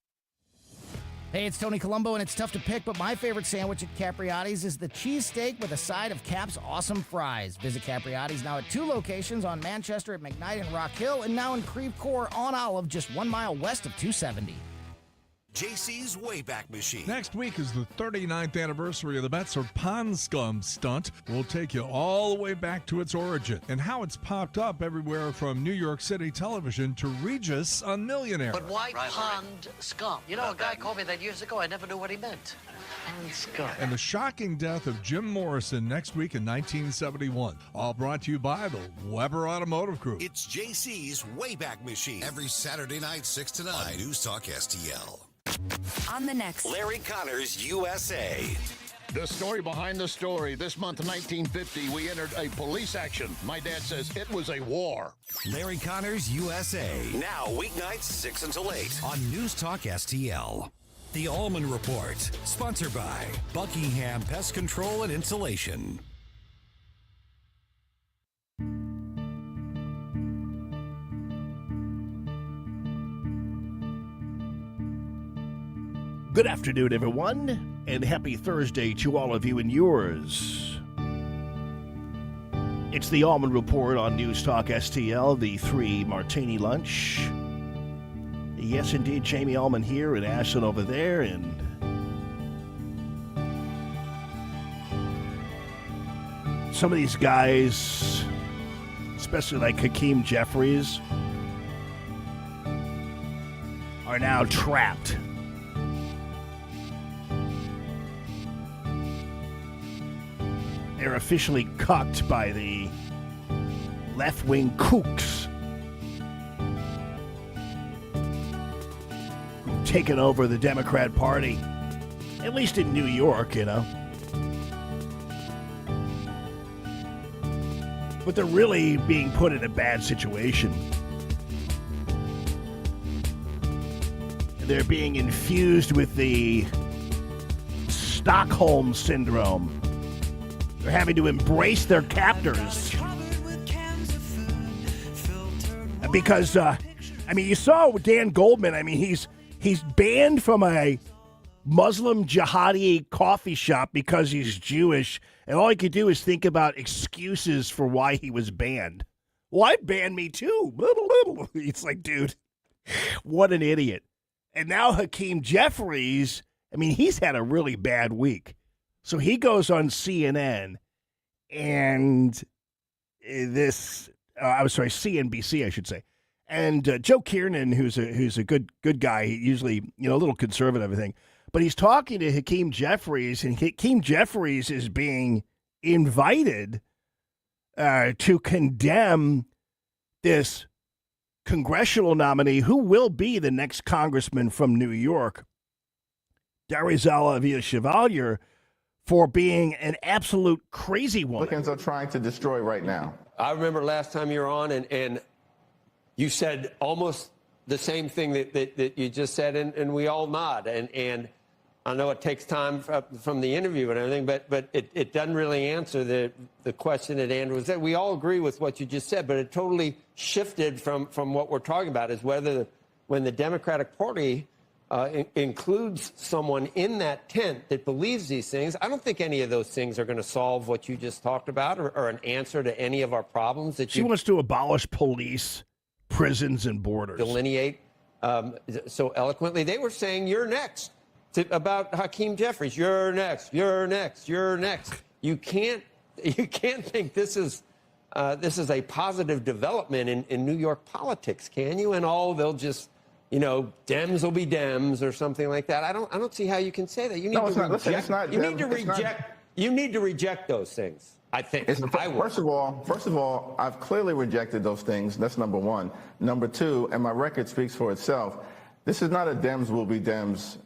Hey, it's Tony Colombo, and it's tough to pick, but my favorite sandwich at Capriotti's is the cheesesteak with a side of Cap's awesome fries. Visit Capriotti's now at 2 locations on Manchester at McKnight and Rock Hill, and now in Creve Coeur on Olive, just 1 mile west of 270. JC's Wayback Machine. Next week is the 39th anniversary of the Betzer Pond Scum stunt. We'll take you all the way back to its origin and how it's popped up everywhere from New York City television to Regis on Millionaire. But why pond scum? You know, a guy called me that years ago. I never knew what he meant. Pond scum. And the shocking death of Jim Morrison next week in 1971. All brought to you by the Weber Automotive Group. It's JC's Wayback Machine. Every Saturday night, 6 to 9. On News Talk STL. On the next Larry Connors USA. The story behind the story. This month, 1950, we entered a police action. My dad says it was a war. Larry Connors USA. Now, weeknights 6 until 8 on News Talk STL. The Allman Report, sponsored by Buckingham Pest Control and Insulation. Good afternoon, everyone, and happy Thursday to all of you and yours. It's the Allman Report on News Talk STL, the 3 Martini Lunch. Yes, indeed, Jamie Allman here and Ashton over there, and some of these guys, especially like Hakeem Jeffries, are now trapped. They're officially cucked by the left-wing kooks who've taken over the Democrat Party, at least in New York, you know. But they're really being put in a bad situation. They're being infused with the Stockholm Syndrome. They're having to embrace their captors. Because, you saw Dan Goldman. He's banned from a Muslim jihadi coffee shop because he's Jewish, and all he could do is think about excuses for why he was banned. Well, I'd ban me too. It's like, dude, what an idiot. And now Hakeem Jeffries, he's had a really bad week. So he goes on CNN, and CNBC, I should say. And Joe Kiernan, who's a good guy, usually, a little conservative, I think. But he's talking to Hakeem Jeffries, and Hakeem Jeffries is being invited to condemn this congressional nominee who will be the next congressman from New York, Darizala Villa-Chevalier, for being an absolute crazy woman. Republicans are trying to destroy right now. I remember last time you were on, and you said almost the same thing that you just said, and we all nod. And I know it takes time from the interview and everything, but it doesn't really answer the question that Andrew said. We all agree with what you just said, but it totally shifted from what we're talking about, is whether when the Democratic Party includes someone in that tent that believes these things, I don't think any of those things are going to solve what you just talked about or an answer to any of our problems. That she wants to abolish police, prisons, and borders. Delineate so eloquently. They were saying, you're next, about Hakeem Jeffries. You're next, you're next, you're next. You can't think this is a positive development in New York politics, can you? And they'll just, Dems will be Dems or something like that. I don't see how you can say that. You need You need to reject those things. I think. First of all, I've clearly rejected those things. That's number one. Number two, and my record speaks for itself. This is not a Dems will be Dems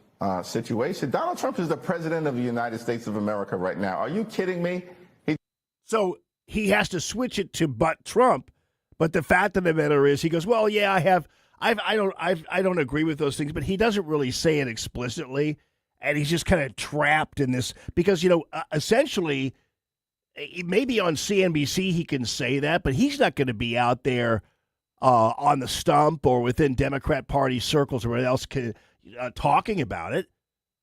situation. Donald Trump is the president of the United States of America right now. Are you kidding me? So he has to switch it to but Trump. But the fact of the matter is, he goes, well, yeah, I don't agree with those things, but he doesn't really say it explicitly, and he's just kind of trapped in this because essentially, maybe on CNBC he can say that, but he's not going to be out there on the stump or within Democrat Party circles or whatever else talking about it.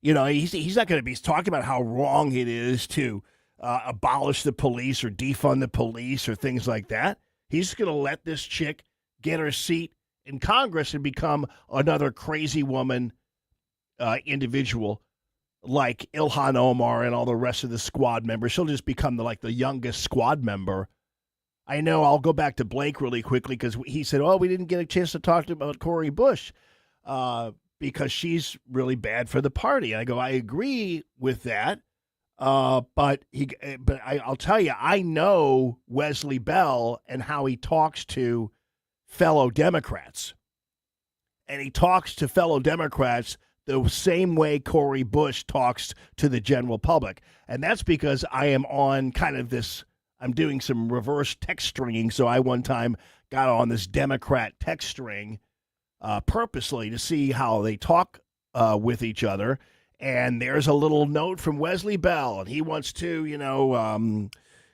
He's not going to be talking about how wrong it is to abolish the police or defund the police or things like that. He's going to let this chick get her seat in Congress and become another crazy woman individual like Ilhan Omar and all the rest of the squad members. She'll just become the youngest squad member. I know. I'll go back to Blake really quickly because he said, we didn't get a chance to talk about Cori Bush because she's really bad for the party. And I go, I agree with that. But I'll tell you, I know Wesley Bell and how he talks to fellow Democrats. And he talks to fellow Democrats the same way Cori Bush talks to the general public. And that's because I am on kind of this, I'm doing some reverse text stringing. So I one time got on this Democrat text string purposely to see how they talk with each other. And there's a little note from Wesley Bell, and he wants to,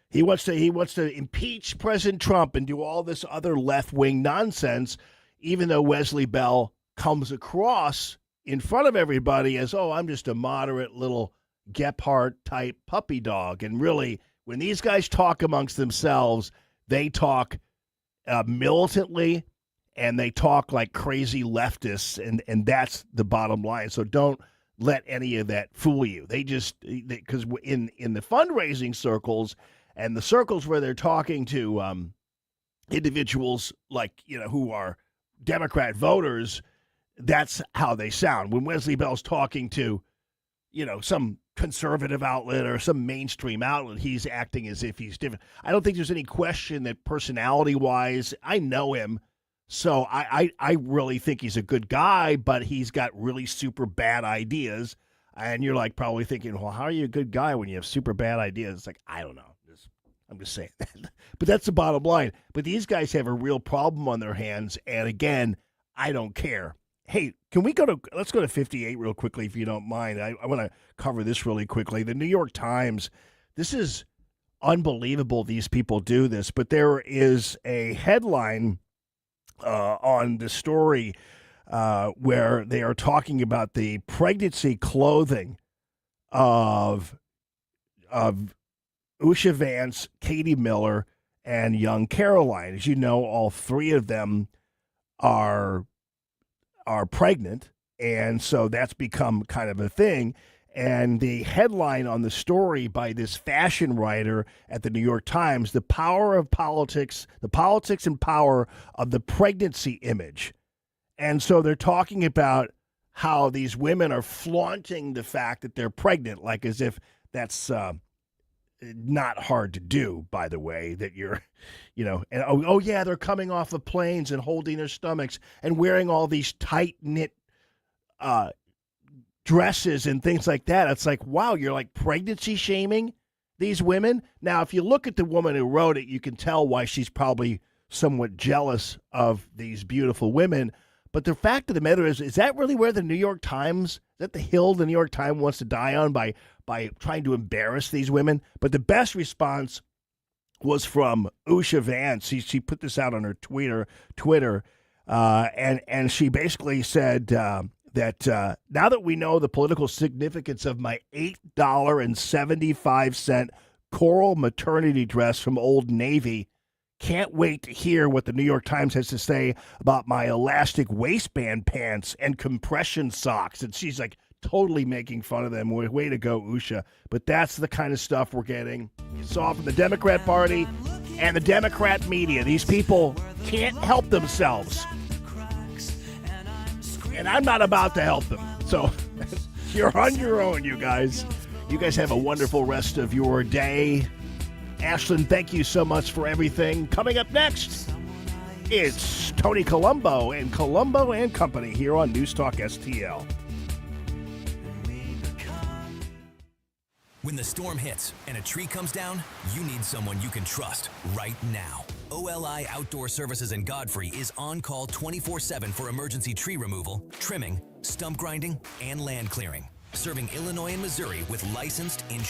he wants to impeach President Trump and do all this other left-wing nonsense, even though Wesley Bell comes across in front of everybody as, I'm just a moderate little Gephardt-type puppy dog. And really, when these guys talk amongst themselves, they talk militantly, and they talk like crazy leftists, and that's the bottom line. So don't let any of that fool you. Because in the fundraising circles and the circles where they're talking to individuals who are Democrat voters, that's how they sound. When Wesley Bell's talking to, some conservative outlet or some mainstream outlet, he's acting as if he's different. I don't think there's any question that personality-wise, I know him. So I really think he's a good guy, but he's got really super bad ideas. And you're probably thinking, well, how are you a good guy when you have super bad ideas? It's I don't know. I'm just saying that. But that's the bottom line. But these guys have a real problem on their hands. And again, I don't care. Hey, let's go to 58 real quickly, if you don't mind. I want to cover this really quickly. The New York Times, this is unbelievable these people do this, but there is a headline on the story where they are talking about the pregnancy clothing of Usha Vance, Katie Miller, and young Caroline. As you know, all three of them are pregnant, and so that's become kind of a thing. And the headline on the story by this fashion writer at the New York Times, the power of politics, the politics and power of the pregnancy image. And so they're talking about how these women are flaunting the fact that they're pregnant, like as if that's not hard to do, by the way, that you're, and yeah, they're coming off of planes and holding their stomachs and wearing all these tight-knit dresses and things like that. It's wow, you're pregnancy shaming these women. Now, if you look at the woman who wrote it, you can tell why she's probably somewhat jealous of these beautiful women. But the fact of the matter is that really where the New York Times, is that the hill the New York Times wants to die on by trying to embarrass these women? But the best response was from Usha Vance. She put this out on her Twitter, and she basically said that now that we know the political significance of my $8.75 coral maternity dress from Old Navy, can't wait to hear what the New York Times has to say about my elastic waistband pants and compression socks. And she's like totally making fun of them. Way to go, Usha. But that's the kind of stuff we're getting. You saw from the Democrat Party and the Democrat media. These people can't help themselves. And I'm not about to help them. So you're on your own, you guys. You guys have a wonderful rest of your day. Ashlyn, thank you so much for everything. Coming up next, it's Tony Colombo and Company here on News Talk STL. When the storm hits and a tree comes down, you need someone you can trust right now. OLI Outdoor Services in Godfrey is on call 24/7 for emergency tree removal, trimming, stump grinding, and land clearing. Serving Illinois and Missouri with licensed, insured